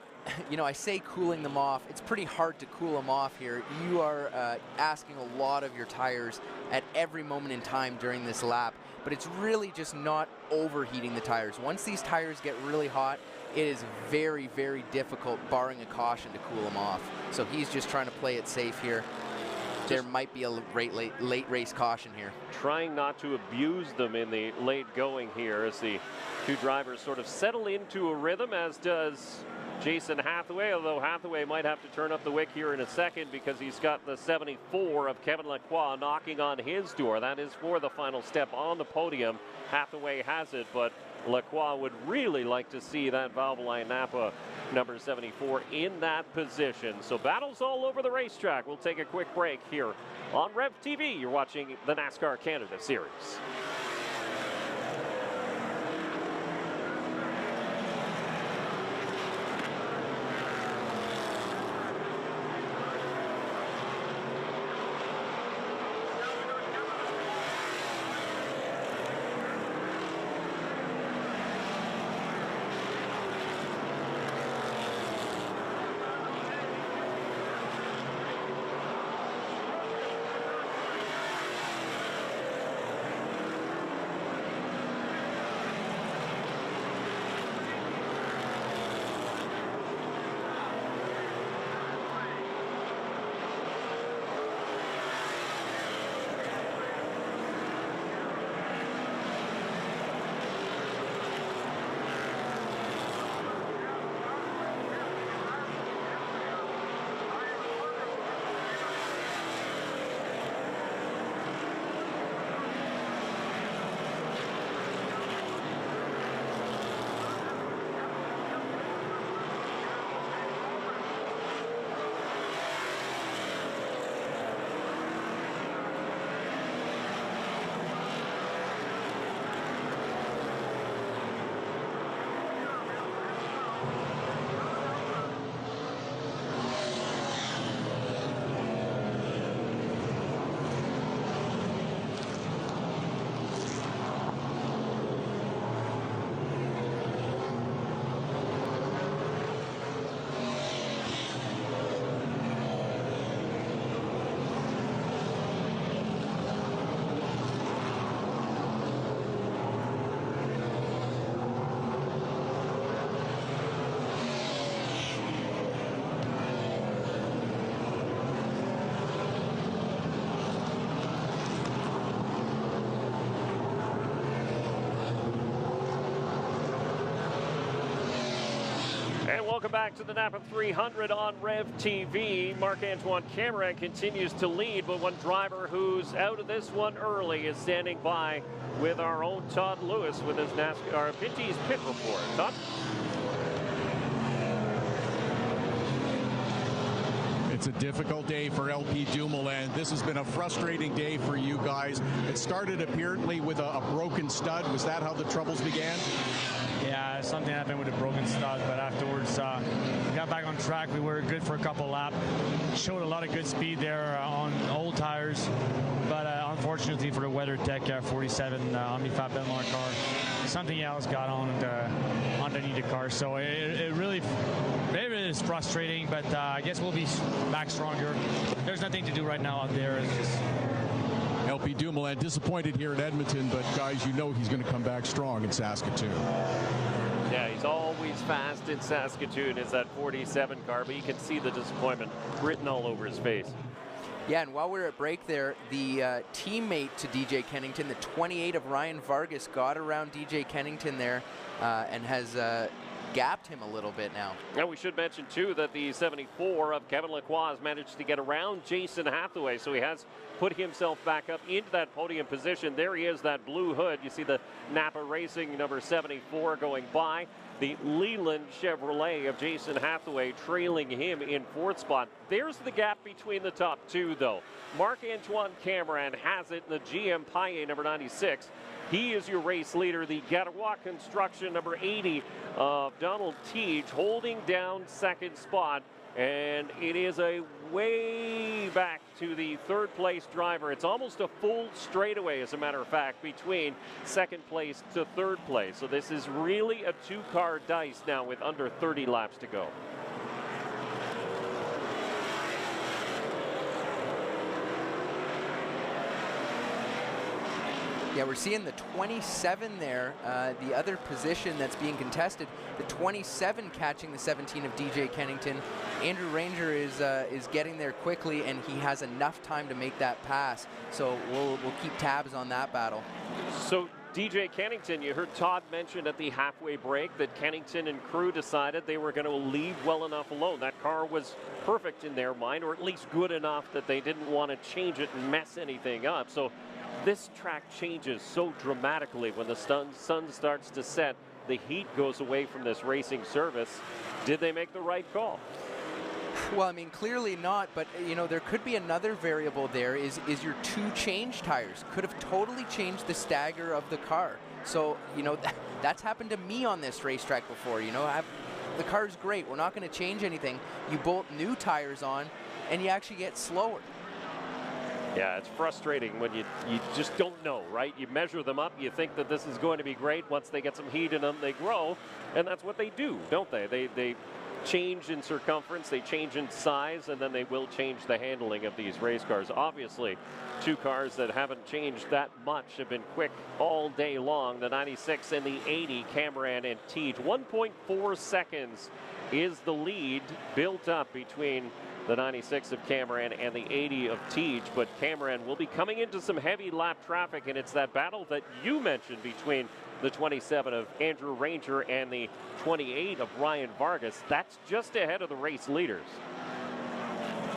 you know, I say cooling them off. It's pretty hard to cool them off here. You are asking a lot of your tires at every moment in time during this lap, but it's really just not overheating the tires. Once these tires get really hot, it is very, very difficult, barring a caution, to cool them off. So he's just trying to play it safe here. There might be a late race caution here. Trying not to abuse them in the late going here as the two drivers sort of settle into a rhythm, as does Jason Hathaway, although Hathaway might have to turn up the wick here in a second because he's got the 74 of Kevin Lacroix knocking on his door. That is for the final step on the podium. Hathaway has it, but Lacroix would really like to see that Valvoline Napa number 74 in that position. So battles all over the racetrack. We'll take a quick break here on Rev TV. You're watching the NASCAR Canada Series. And welcome back to the NAPA 300 on Rev TV. Marc-Antoine Cameron continues to lead, but one driver who's out of this one early is standing by with our own Todd Lewis with his NASCAR Pinty's pit report. Todd? It's a difficult day for LP Dumoulin. This has been a frustrating day for you guys. It started apparently with a broken stud. Was that how the troubles began? Yeah, something happened with a broken stud, but afterwards we got back on track. We were good for a couple laps. Showed a lot of good speed there on old tires, but unfortunately for the WeatherTech 47 Omnifab Benmar car, something else got on underneath the car. So it really is frustrating, but I guess we'll be back stronger. There's nothing to do right now out there. It's just LP Dumoulin disappointed here in Edmonton, but guys, you know he's going to come back strong in Saskatoon. Yeah, he's always fast in Saskatoon. It's that 47 car, but you can see the disappointment written all over his face. Yeah, and while we're at break there, the teammate to DJ Kennington, the 28 of Ryan Vargas, got around DJ Kennington there and has gapped him a little bit now. Now we should mention too that the 74 of Kevin Lacroix has managed to get around Jason Hathaway, so he has put himself back up into that podium position. There he is, that blue hood. You see the NAPA Racing number 74 going by. The Leland Chevrolet of Jason Hathaway trailing him in fourth spot. There's the gap between the top two, though. Marc-Antoine Cameron has it in the GM Paille number 96. He is your race leader. The Gattawa Construction number 80 of Donald Teach holding down second spot. And it is a way back to the third place driver. It's almost a full straightaway, as a matter of fact, between second place to third place. So this is really a two-car dice now with under 30 laps to go. Yeah, we're seeing the 27 there, the other position that's being contested. The 27 catching the 17 of DJ Kennington. Andrew Ranger is getting there quickly, and he has enough time to make that pass. So we'll keep tabs on that battle. So DJ Kennington, you heard Todd mention at the halfway break that Kennington and crew decided they were going to leave well enough alone. That car was perfect in their mind, or at least good enough that they didn't want to change it and mess anything up. So this track changes so dramatically when the sun starts to set. The heat goes away from this racing service. Did they make the right call? Well, I mean, clearly not, but, you know, there could be another variable there is your two change tires. Could have totally changed the stagger of the car. So, you know, that's happened to me on this racetrack before. You know, the car's great. We're not going to change anything. You bolt new tires on, and you actually get slower. Yeah, it's frustrating when you just don't know, right? You measure them up, you think that this is going to be great. Once they get some heat in them, they grow, and that's what they do, don't they? They change in circumference, they change in size, and then they will change the handling of these race cars. Obviously, two cars that haven't changed that much have been quick all day long. The 96 and the 80, Cameron and Teach. 1.4 seconds is the lead built up between the 96 of Cameron and the 80 of Teach, but Cameron will be coming into some heavy lap traffic, and it's that battle that you mentioned between the 27 of Andrew Ranger and the 28 of Ryan Vargas. That's just ahead of the race leaders.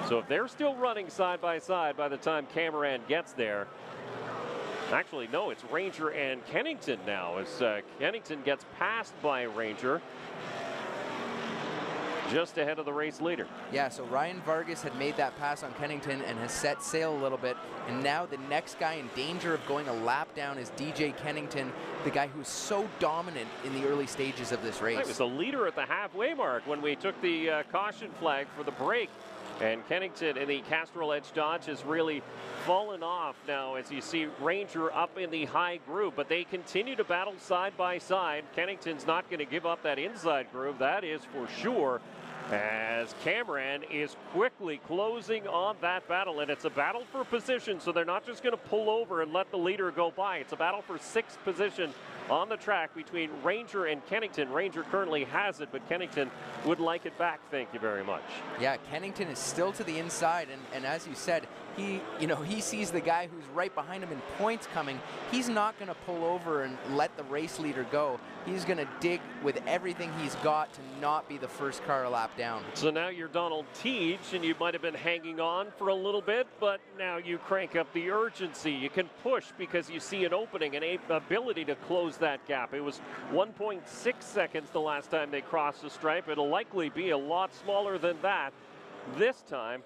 So if they're still running side by side by the time Cameron gets there, actually, no, it's Ranger and Kennington now, as Kennington gets passed by Ranger, just ahead of the race leader. Yeah, so Ryan Vargas had made that pass on Kennington and has set sail a little bit, and now the next guy in danger of going a lap down is DJ Kennington, the guy who's so dominant in the early stages of this race. He was the leader at the halfway mark when we took the caution flag for the break, and Kennington in the Castrol Edge Dodge has really fallen off now as you see Ranger up in the high groove, but they continue to battle side by side. Kennington's not going to give up that inside groove, that is for sure, as Cameron is quickly closing on that battle, and it's a battle for position, so they're not just going to pull over and let the leader go by. It's a battle for sixth position on the track between Ranger and Kennington. Ranger currently has it, but Kennington would like it back. Thank you very much. Yeah, Kennington is still to the inside, and as you said, he sees the guy who's right behind him in points coming. He's not going to pull over and let the race leader go. He's going to dig with everything he's got to not be the first car a lap down. So now you're Donald Teach, and you might have been hanging on for a little bit, but now you crank up the urgency. You can push because you see an opening, an ability to close that gap. It was 1.6 seconds the last time they crossed the stripe. It'll likely be a lot smaller than that this time.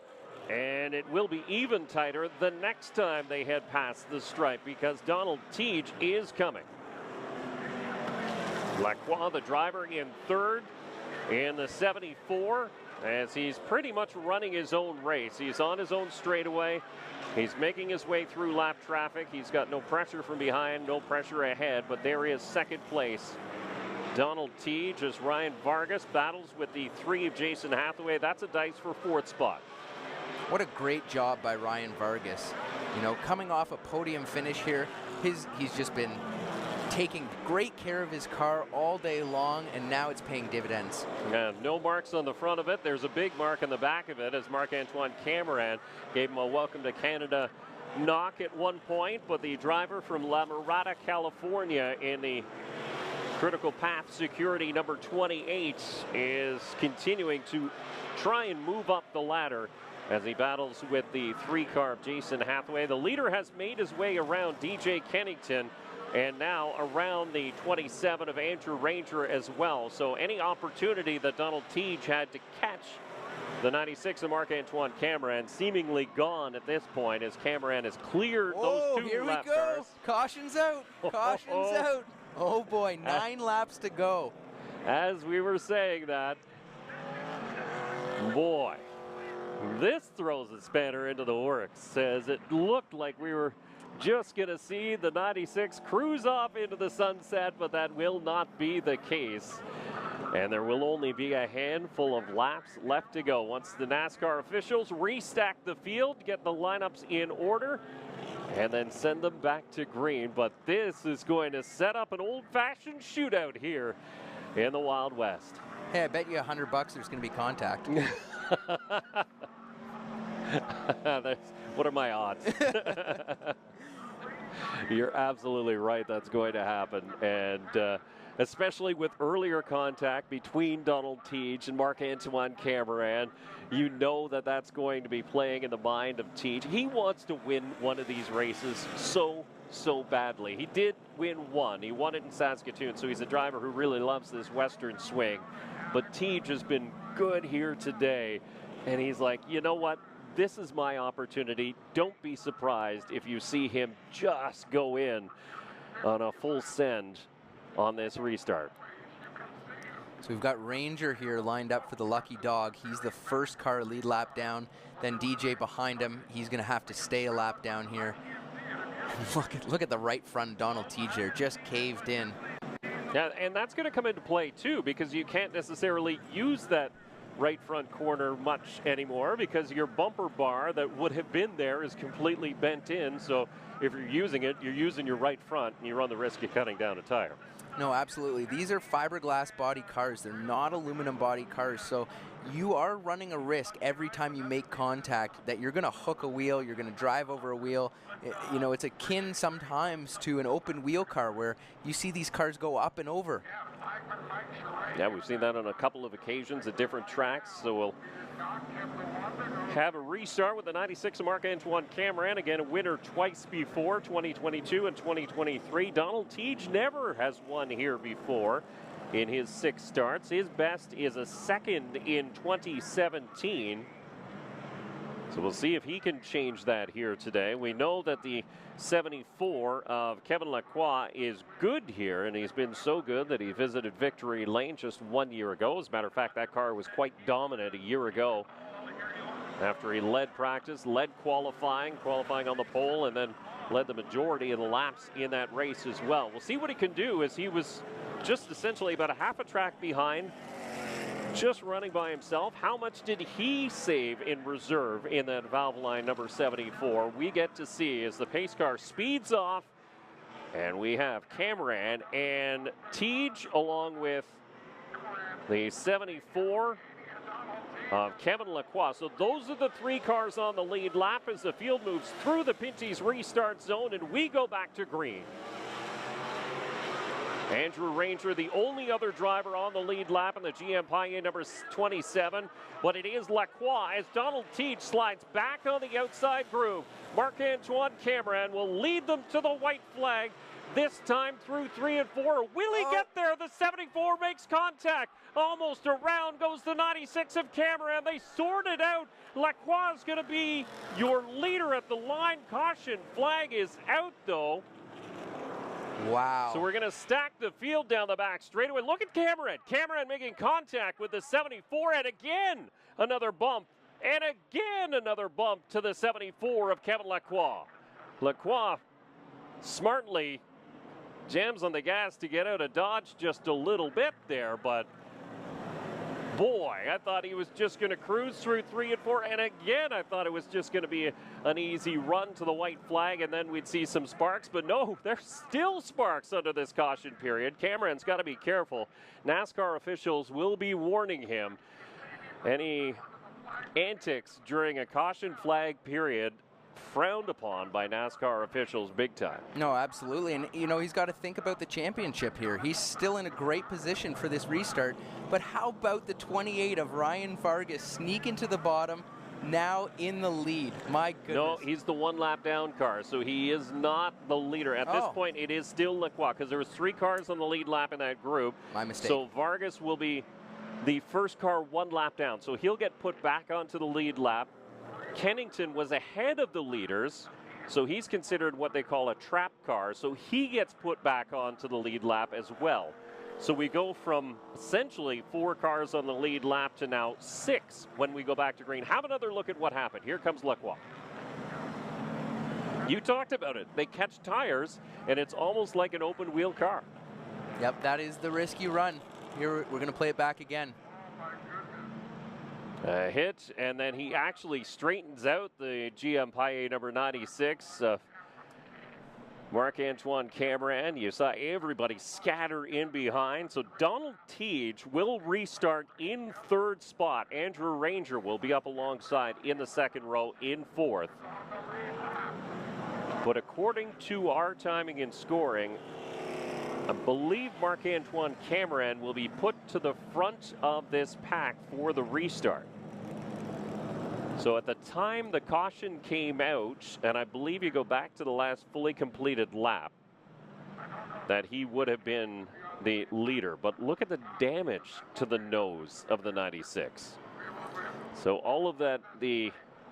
And it will be even tighter the next time they head past the stripe because Donald Teach is coming. Lacroix, the driver, in third in the 74 as he's pretty much running his own race. He's on his own straightaway. He's making his way through lap traffic. He's got no pressure from behind, no pressure ahead, but there is second place. Donald Teach as Ryan Vargas battles with the 3 of Jason Hathaway. That's a dice for fourth spot. What a great job by Ryan Vargas. Coming off a podium finish here, he's just been taking great care of his car all day long, and now it's paying dividends. Yeah, no marks on the front of it. There's a big mark on the back of it as Marc-Antoine Cameron gave him a Welcome to Canada knock at one point, but the driver from La Mirada, California in the critical path security number 28 is continuing to try and move up the ladder as he battles with the 3-car of Jason Hathaway. The leader has made his way around DJ Kennington and now around the 27 of Andrew Ranger as well. So any opportunity that Donald Teach had to catch the 96 of Marc-Antoine Cameron seemingly gone at this point as Cameron has cleared those 2 here lap we go. cars. Caution's out. Caution's out. Oh boy, 9 laps to go. As we were saying that, boy, this throws a spanner into the works as it looked like we were just going to see the 96 cruise off into the sunset, but that will not be the case. And there will only be a handful of laps left to go once the NASCAR officials restack the field, get the lineups in order, and then send them back to green. But this is going to set up an old-fashioned shootout here in the Wild West. Hey, I bet you $100 there's going to be contact. What are my odds? You're absolutely right. That's going to happen. And especially with earlier contact between Donald Teach and Marc-Antoine Cameron, you know that that's going to be playing in the mind of Teach. He wants to win one of these races so badly. He did win one. He won it in Saskatoon, so he's a driver who really loves this western swing. But Teach has been good here today, and he's like, you know what? This is my opportunity. Don't be surprised if you see him just go in on a full send on this restart. So we've got Ranger here lined up for the lucky dog. He's the first car lead lap down. Then DJ behind him. He's going to have to stay a lap down here. Look at the right front Donald Teach there, just caved in. Yeah, and that's going to come into play too, because you can't necessarily use that right front corner much anymore because your bumper bar that would have been there is completely bent in. So if you're using it, you're using your right front and you run the risk of cutting down a tire. No, absolutely. These are fiberglass body cars. They're not aluminum body cars. So you are running a risk every time you make contact that you're going to hook a wheel, you're going to drive over a wheel. You know, it's akin sometimes to an open wheel car where you see these cars go up and over. Yeah, we've seen that on a couple of occasions at different tracks. So we'll have a restart with the 96 of Marc-Antoine Cameron. Again, a winner twice before, 2022 and 2023. Donald Teach never has won here before in his 6 starts. His best is a second in 2017. So we'll see if he can change that here today. We know that the 74 of Kevin Lacroix is good here, and he's been so good that he visited Victory Lane just 1 year ago. As a matter of fact, that car was quite dominant a year ago after he led practice, led qualifying on the pole, and then led the majority of the laps in that race as well. We'll see what he can do, as he was just essentially about a half a track behind, just running by himself. How much did he save in reserve in that valve line number 74? We get to see as the pace car speeds off, and we have Cameron and Teach along with the 74 of Kevin Lacroix. So those are the 3 cars on the lead lap as the field moves through the Pinty's restart zone, and we go back to green. Andrew Ranger, the only other driver on the lead lap in the GM Paille number 27, but it is Lacroix as Donald Teach slides back on the outside groove. Marc-Antoine Cameron will lead them to the white flag, this time through 3 and 4. Will he get there? The 74 makes contact. Almost around goes the 96 of Cameron. They sort it out. Lacroix is going to be your leader at the line. Caution flag is out, though. Wow. So we're going to stack the field down the back straightaway. Look at Cameron. Cameron making contact with the 74, and again another bump, and again another bump to the 74 of Kevin Lacroix. Lacroix smartly jams on the gas to get out of Dodge just a little bit there, but boy, I thought he was just going to cruise through 3 and 4, and again I thought it was just going to be an easy run to the white flag and then we'd see some sparks, but no, there's still sparks under this caution period. Cameron's got to be careful. NASCAR officials will be warning him. Any antics during a caution flag period frowned upon by NASCAR officials big time. No, absolutely. And, you know, he's got to think about the championship here. He's still in a great position for this restart. But how about the 28 of Ryan Vargas sneak into the bottom, now in the lead? My goodness. No, he's the 1 lap down car, so he is not the leader. At this point, it is still Lacroix because there was 3 cars on the lead lap in that group. My mistake. So Vargas will be the first car 1 lap down. So he'll get put back onto the lead lap. Kennington was ahead of the leaders, so he's considered what they call a trap car, so he gets put back onto the lead lap as well. So we go from essentially 4 cars on the lead lap to now 6 when we go back to green. Have another look at what happened. Here comes Lacroix. You talked about it. They catch tires, and it's almost like an open wheel car. Yep, that is the risk you run. Here, we're going to play it back again. A hit, and then he actually straightens out the GM Paille number 96. Marc-Antoine Cameron. You saw everybody scatter in behind. So Donald Teach will restart in 3rd spot. Andrew Ranger will be up alongside in the 2nd row in 4th. But according to our timing and scoring, I believe Marc-Antoine Cameron will be put to the front of this pack for the restart. So at the time the caution came out, and I believe you go back to the last fully completed lap, that he would have been the leader. But look at the damage to the nose of the 96. So all of that,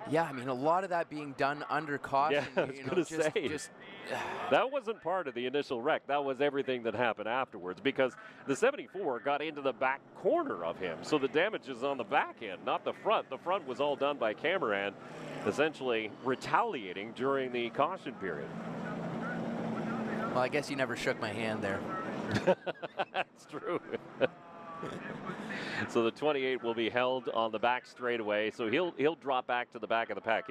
yeah, I mean, a lot of that being done under caution. Yeah, I was going to say. That wasn't part of the initial wreck. That was everything that happened afterwards because the 74 got into the back corner of him. So the damage is on the back end, not the front. The front was all done by Cameron, essentially retaliating during the caution period. Well, I guess you never shook my hand there. That's true. So the 28 will be held on the back straightaway. So he'll drop back to the back of the pack.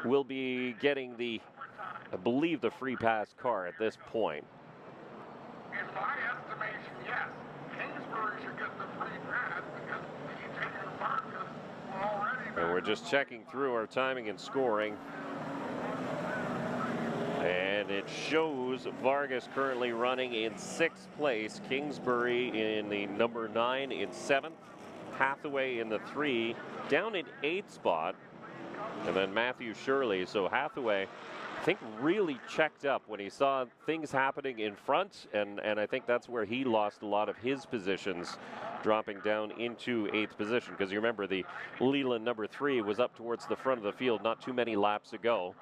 Will be getting the, I believe, the free pass car at this point. In my estimation, yes, Kingsbury should get the free pass because the Taylor Vargas already. And we're just checking through our timing and scoring. And it shows Vargas currently running in 6th place. Kingsbury in the number 9 in 7th. Hathaway in the 3. Down in 8th spot. And then Matthew Shirley. So Hathaway, I think, really checked up when he saw things happening in front. And I think that's where he lost a lot of his positions, dropping down into 8th position. Because you remember the Leland number 3 was up towards the front of the field not too many laps ago.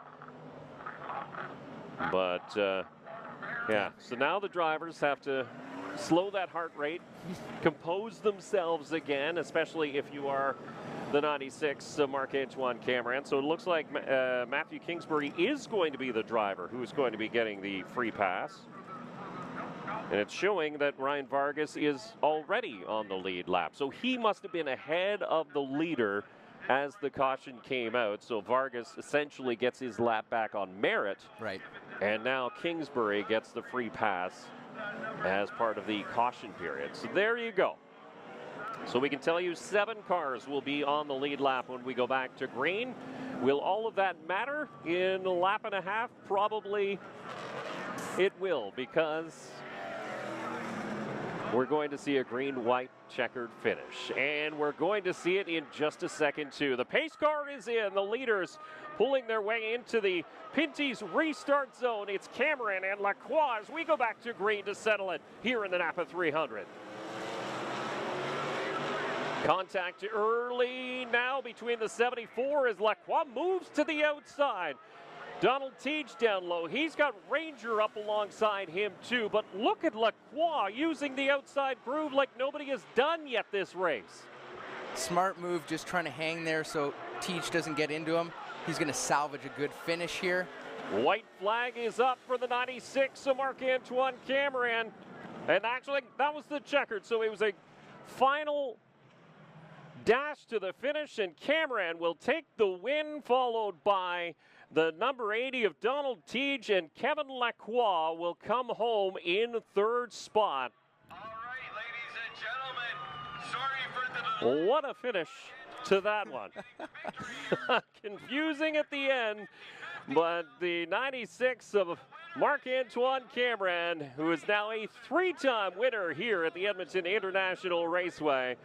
But, yeah, so now the drivers have to slow that heart rate, compose themselves again, especially if you are the 96 Marc-Antoine Cameron. So it looks like Matthew Kingsbury is going to be the driver who is going to be getting the free pass. And it's showing that Ryan Vargas is already on the lead lap. So he must have been ahead of the leader as the caution came out. So Vargas essentially gets his lap back on merit. Right. And now Kingsbury gets the free pass as part of the caution period. So there you go. So we can tell you 7 cars will be on the lead lap when we go back to green. Will all of that matter in a lap and a half? Probably it will, because we're going to see a green-white checkered finish. And we're going to see it in just a second, too. The pace car is in. The leaders pulling their way into the Pinty's restart zone. It's Cameron and Lacroix as we go back to green to settle it here in the NAPA 300. Contact early now between the 74 as Lacroix moves to the outside. Donald Teach down low. He's got Ranger up alongside him too. But look at Lacroix using the outside groove like nobody has done yet this race. Smart move, just trying to hang there so Teach doesn't get into him. He's going to salvage a good finish here. White flag is up for the 96 of Marc-Antoine Cameron. And actually, that was the checkered. So it was a final dash to the finish, and Cameron will take the win, followed by the number 80 of Donald Teague, and Kevin Lacroix will come home in third spot. All right, ladies and gentlemen, sorry for the What a finish to that one. Confusing at the end, but the 96 of Marc-Antoine Cameron, who is now a 3-time winner here at the Edmonton International Raceway.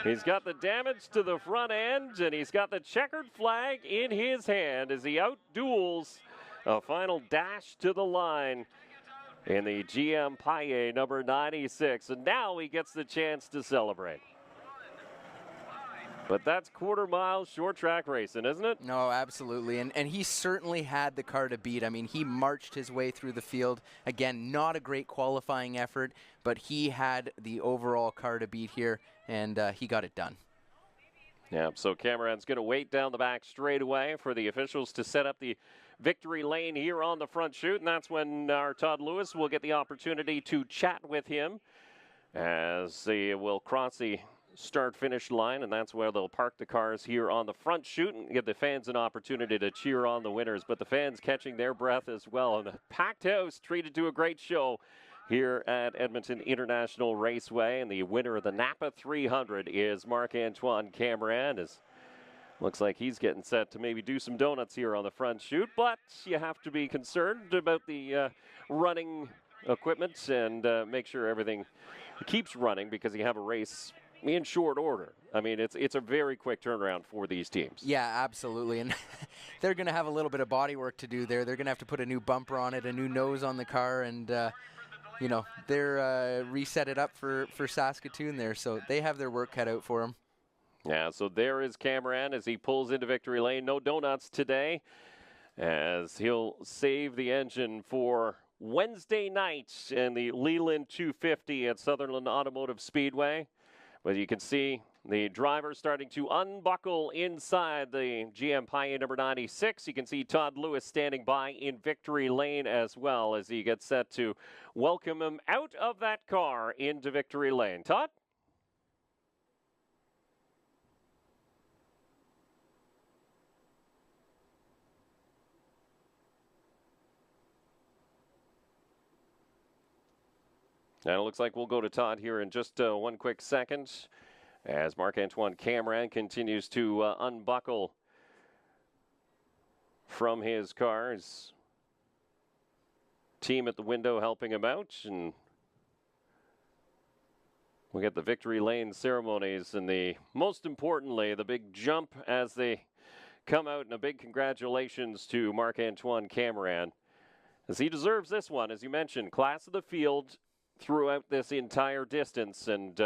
He's got the damage to the front end, and he's got the checkered flag in his hand as he outduels a final dash to the line in the GM Paille number 96. And now he gets the chance to celebrate. But that's quarter-mile short-track racing, isn't it? No, absolutely. And he certainly had the car to beat. I mean, he marched his way through the field. Again, not a great qualifying effort, but he had the overall car to beat here, and he got it done. Yeah, so Cameron's going to wait down the back straightaway for the officials to set up the victory lane here on the front chute, and that's when our Todd Lewis will get the opportunity to chat with him as they will cross the start-finish line, and that's where they'll park the cars here on the front chute and give the fans an opportunity to cheer on the winners. But the fans catching their breath as well, and the packed house treated to a great show here at Edmonton International Raceway. And the winner of the NAPA 300 is Marc-Antoine Cameron. Looks like he's getting set to maybe do some donuts here on the front chute, but you have to be concerned about the running equipment and make sure everything keeps running, because you have a race in short order. I mean, it's a very quick turnaround for these teams. Yeah, absolutely. And they're going to have a little bit of body work to do there. They're going to have to put a new bumper on it, a new nose on the car, and, you know, they're reset it up for Saskatoon there. So they have their work cut out for them. Yeah, so there is Cameron as he pulls into victory lane. No donuts today, as he'll save the engine for Wednesday night in the Leland 250 at Sutherland Automotive Speedway. But you can see the driver starting to unbuckle inside the GM Paille number 96. You can see Todd Lewis standing by in victory lane as well as he gets set to welcome him out of that car into victory lane. Todd? And it looks like we'll go to Todd here in just one quick second as Marc-Antoine Cameron continues to unbuckle from his car. His team at the window helping him out, and we get the victory lane ceremonies and most importantly, the big jump as they come out, and a big congratulations to Marc-Antoine Cameron, as he deserves this one. As you mentioned, class of the field throughout this entire distance, and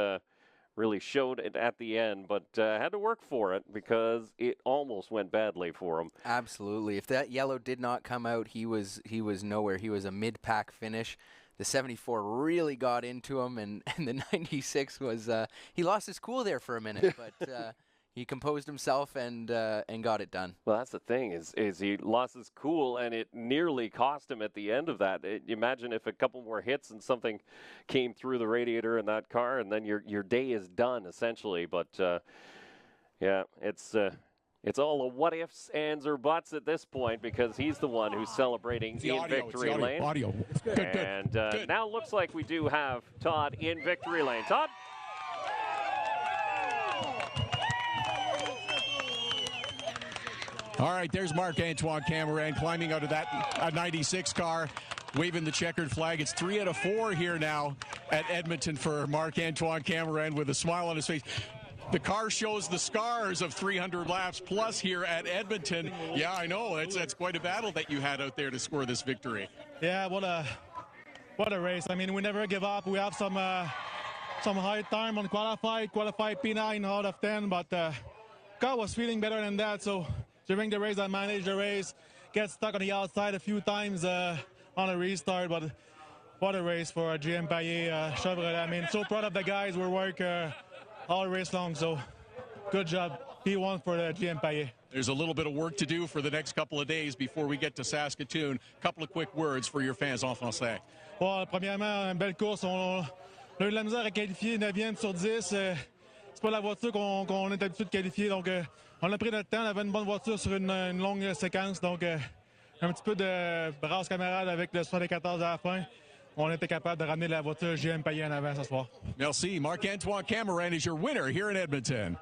really showed it at the end, but had to work for it because it almost went badly for him. Absolutely. If that yellow did not come out, he was nowhere. He was a mid-pack finish. The 74 really got into him, and the 96 was he lost his cool there for a minute, but he composed himself and got it done. Well, that's the thing is he lost his cool, and it nearly cost him at the end of that. Imagine if a couple more hits and something came through the radiator in that car, and then your day is done essentially. But yeah, it's It's all a what ifs, ands, or buts at this point because he's the one who's celebrating in victory lane. Audio. It's good. And good. now looks like we do have Todd in victory lane. Todd? All right, there's Marc-Antoine Cameron climbing out of that 96 car, waving the checkered flag. It's 3 out of 4 here now at Edmonton for Marc-Antoine Cameron with a smile on his face. The car shows the scars of 300 laps plus here at Edmonton. Yeah, I know. That's quite a battle that you had out there to score this victory. Yeah, what a race. I mean, we never give up. We have some high time on qualified P9 out of 10, but car was feeling better than that. So during the race, I managed the race, get stuck on the outside a few times on a restart, but what a race for GM Payet, Chevrolet. I mean, so proud of the guys. We work all race long, so good job. P1 for the GM Payet. There's a little bit of work to do for the next couple of days before we get to Saskatoon. Couple of quick words for your fans en français. Bon, premièrement, une belle course. On a eu de la misère à qualifier 9e sur 10. C'est pas la voiture qu'on est habitué de qualifier, donc on a pris notre temps. On avait une bonne voiture sur une longue séquence, donc un petit peu de brasse camarade avec le 74 à la fin. On était capable de ramener la voiture GM Payet en avant ce soir. Merci. Marc-Antoine Cameron is your winner here in Edmonton.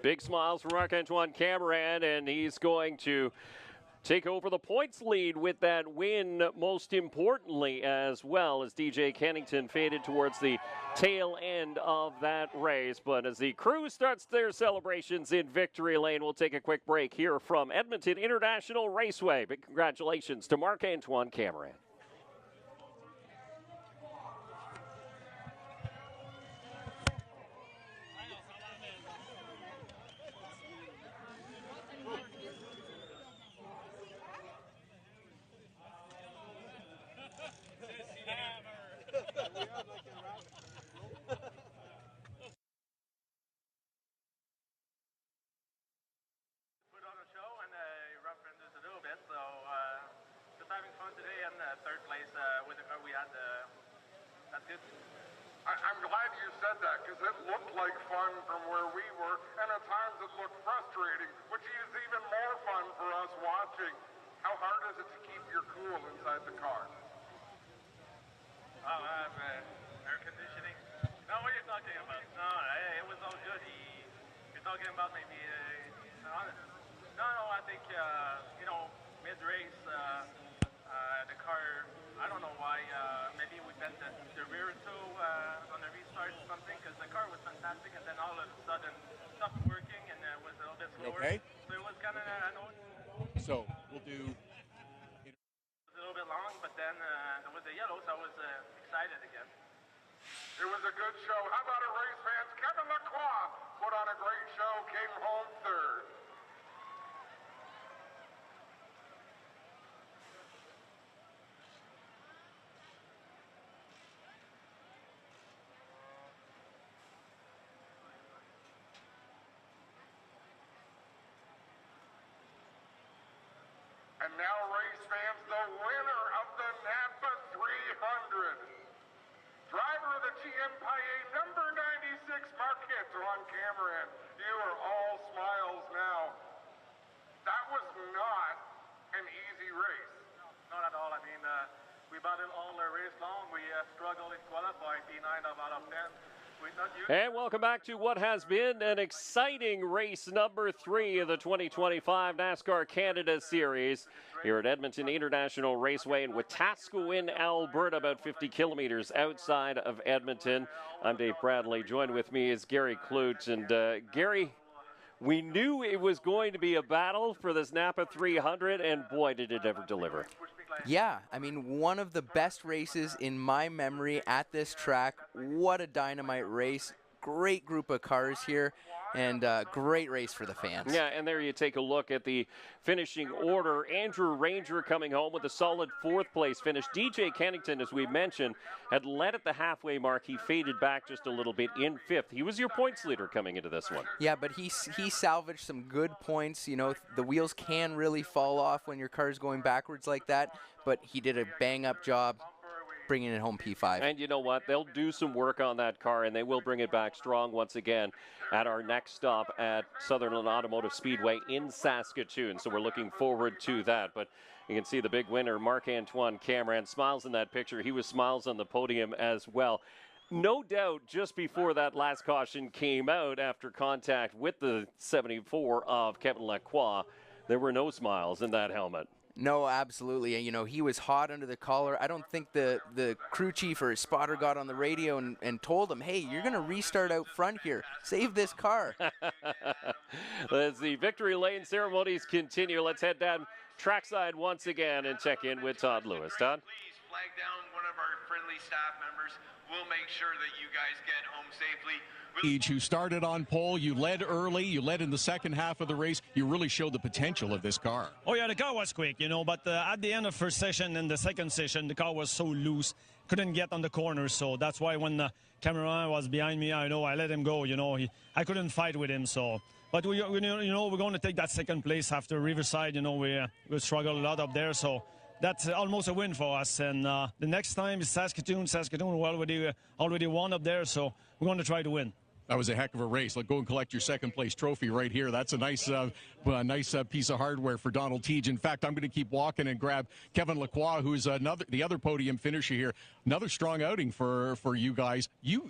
Big smiles from Marc-Antoine Cameron, and he's going to take over the points lead with that win, most importantly, as well as DJ Kennington faded towards the tail end of that race. But as the crew starts their celebrations in victory lane, we'll take a quick break here from Edmonton International Raceway. Big congratulations to Marc-Antoine Cameron. I'm glad you said that because it looked like fun from where we were, and at times it looked frustrating, which is even more fun for us watching. How hard is it to keep your cool inside the car? Air conditioning. No, what are you talking about? No, it was all good. You're talking about maybe, I think, mid-race, the car, I don't know why, maybe we bent the rear toe on the restart or something, because the car was fantastic, and then all of a sudden stopped working and was a little bit slower. Okay. So it was kind of So we'll do. It was a little bit long, but then there was the yellow, so I was excited again. It was a good show. How about our race fans? Kevin Lacroix put on a great show, came home third. And now, race fans, the winner of the NAPA 300. Driver of the GM Payet, number 96, Marc-Antoine Cameron. You are all smiles now. That was not an easy race. No, not at all. I mean, we battled all the race long. We struggled in qualifying, P9 out of 10. And welcome back to what has been an exciting race number 3 of the 2025 NASCAR Canada Series here at Edmonton International Raceway in Wetaskiwin, Alberta, about 50 kilometers outside of Edmonton. I'm Dave Bradley. Joined with me is Gary Klutz. And Gary, we knew it was going to be a battle for this NAPA 300, and boy, did it ever deliver. Yeah, I mean, one of the best races in my memory at this track. What a dynamite race. Great group of cars here, and great race for the fans. Yeah, and there you take a look at the finishing order. Andrew Ranger coming home with a solid 4th place finish. DJ Kennington, as we mentioned, had led at the halfway mark. He faded back just a little bit in 5th. He was your points leader coming into this one. Yeah, but he salvaged some good points. You know, the wheels can really fall off when your car's going backwards like that, but he did a bang-up job bringing it home P5. And you know what? They'll do some work on that car, and they will bring it back strong once again at our next stop at Sutherland Automotive Speedway in Saskatoon. So we're looking forward to that. But you can see the big winner, Marc-Antoine Cameron, smiles in that picture. He was smiles on the podium as well. No doubt, just before that last caution came out after contact with the 74 of Kevin Lacroix, there were no smiles in that helmet. No, absolutely. And, you know, he was hot under the collar. I don't think the crew chief or his spotter got on the radio and told him, hey, you're going to restart out front here. Save this car. As the victory lane ceremonies continue, let's head down trackside once again and check in with Todd Lewis. Todd? Please flag down one of our friendly staff members. We'll make sure that you guys get home safely. Who started on pole, you led early, you led in the second half of the race. You really showed the potential of this car. Oh, yeah, the car was quick, you know, but at the end of first session and the second session, the car was so loose, couldn't get on the corners. So that's why when the cameraman was behind me, I let him go, you know. I couldn't fight with him, so. But, we're going to take that second place after Riverside. You know, we struggled a lot up there, so that's almost a win for us. And the next time is Saskatoon. Saskatoon already won up there, so we're going to try to win. That was a heck of a race. Let's go and collect your second place trophy right here. That's a nice piece of hardware for Donald Teege. In fact, I'm going to keep walking and grab Kevin Lacroix, who's the other podium finisher here. Another strong outing for you guys. You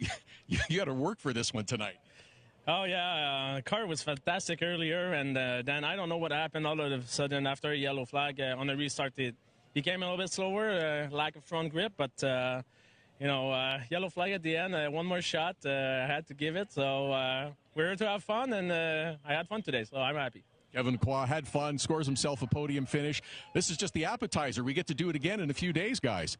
got to work for this one tonight. Oh, yeah. The car was fantastic earlier, and then I don't know what happened all of a sudden after a yellow flag on the restart. It became a little bit slower, lack of front grip, but yellow flag at the end, one more shot, I had to give it. So we're here to have fun, and I had fun today, so I'm happy. Kevin Lacroix had fun, scores himself a podium finish. This is just the appetizer. We get to do it again in a few days, guys.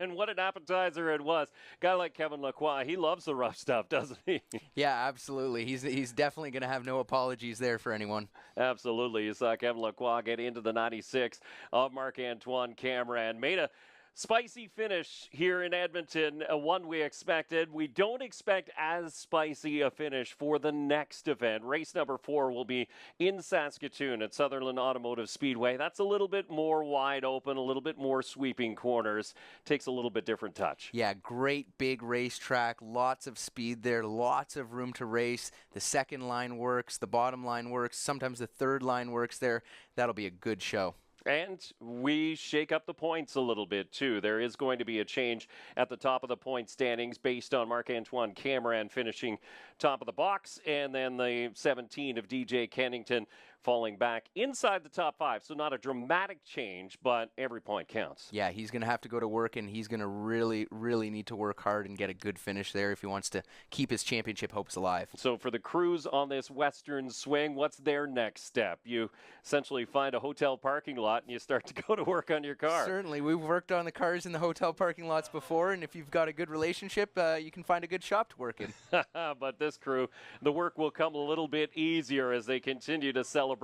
And what an appetizer it was. A guy like Kevin Lacroix, he loves the rough stuff, doesn't he? Yeah, absolutely. He's definitely going to have no apologies there for anyone. Absolutely. You saw Kevin Lacroix get into the 96 of Marc-Antoine Cameron. Made a spicy finish here in Edmonton, one we expected. We don't expect as spicy a finish for the next event. Race number 4 will be in Saskatoon at Sutherland Automotive Speedway. That's a little bit more wide open, a little bit more sweeping corners. Takes a little bit different touch. Yeah, great big racetrack, lots of speed there, lots of room to race. The second line works, the bottom line works, sometimes the third line works there. That'll be a good show. And we shake up the points a little bit, too. There is going to be a change at the top of the point standings based on Marc-Antoine Cameron finishing top of the box, and then the 17 of DJ Kennington falling back inside the top 5. So not a dramatic change, but every point counts. Yeah, he's going to have to go to work, and he's going to really, really need to work hard and get a good finish there if he wants to keep his championship hopes alive. So for the crews on this western swing, what's their next step? You essentially find a hotel parking lot and you start to go to work on your car. Certainly. We've worked on the cars in the hotel parking lots before, and if you've got a good relationship, you can find a good shop to work in. But this crew, the work will come a little bit easier as they continue to celebrate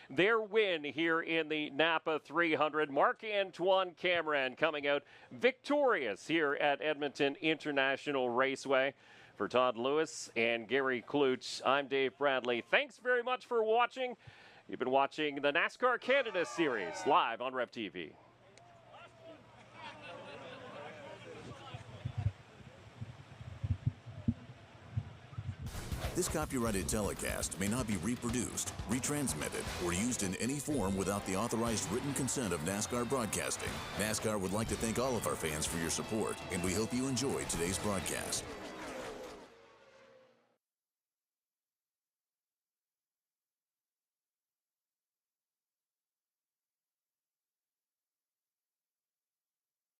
their win here in the NAPA 300. Marc-Antoine Cameron coming out victorious here at Edmonton International Raceway. For Todd Lewis and Gary Klutz, I'm Dave Bradley. Thanks very much for watching. You've been watching the NASCAR Canada Series live on Rev TV. This copyrighted telecast may not be reproduced, retransmitted, or used in any form without the authorized written consent of NASCAR Broadcasting. NASCAR would like to thank all of our fans for your support, and we hope you enjoyed today's broadcast.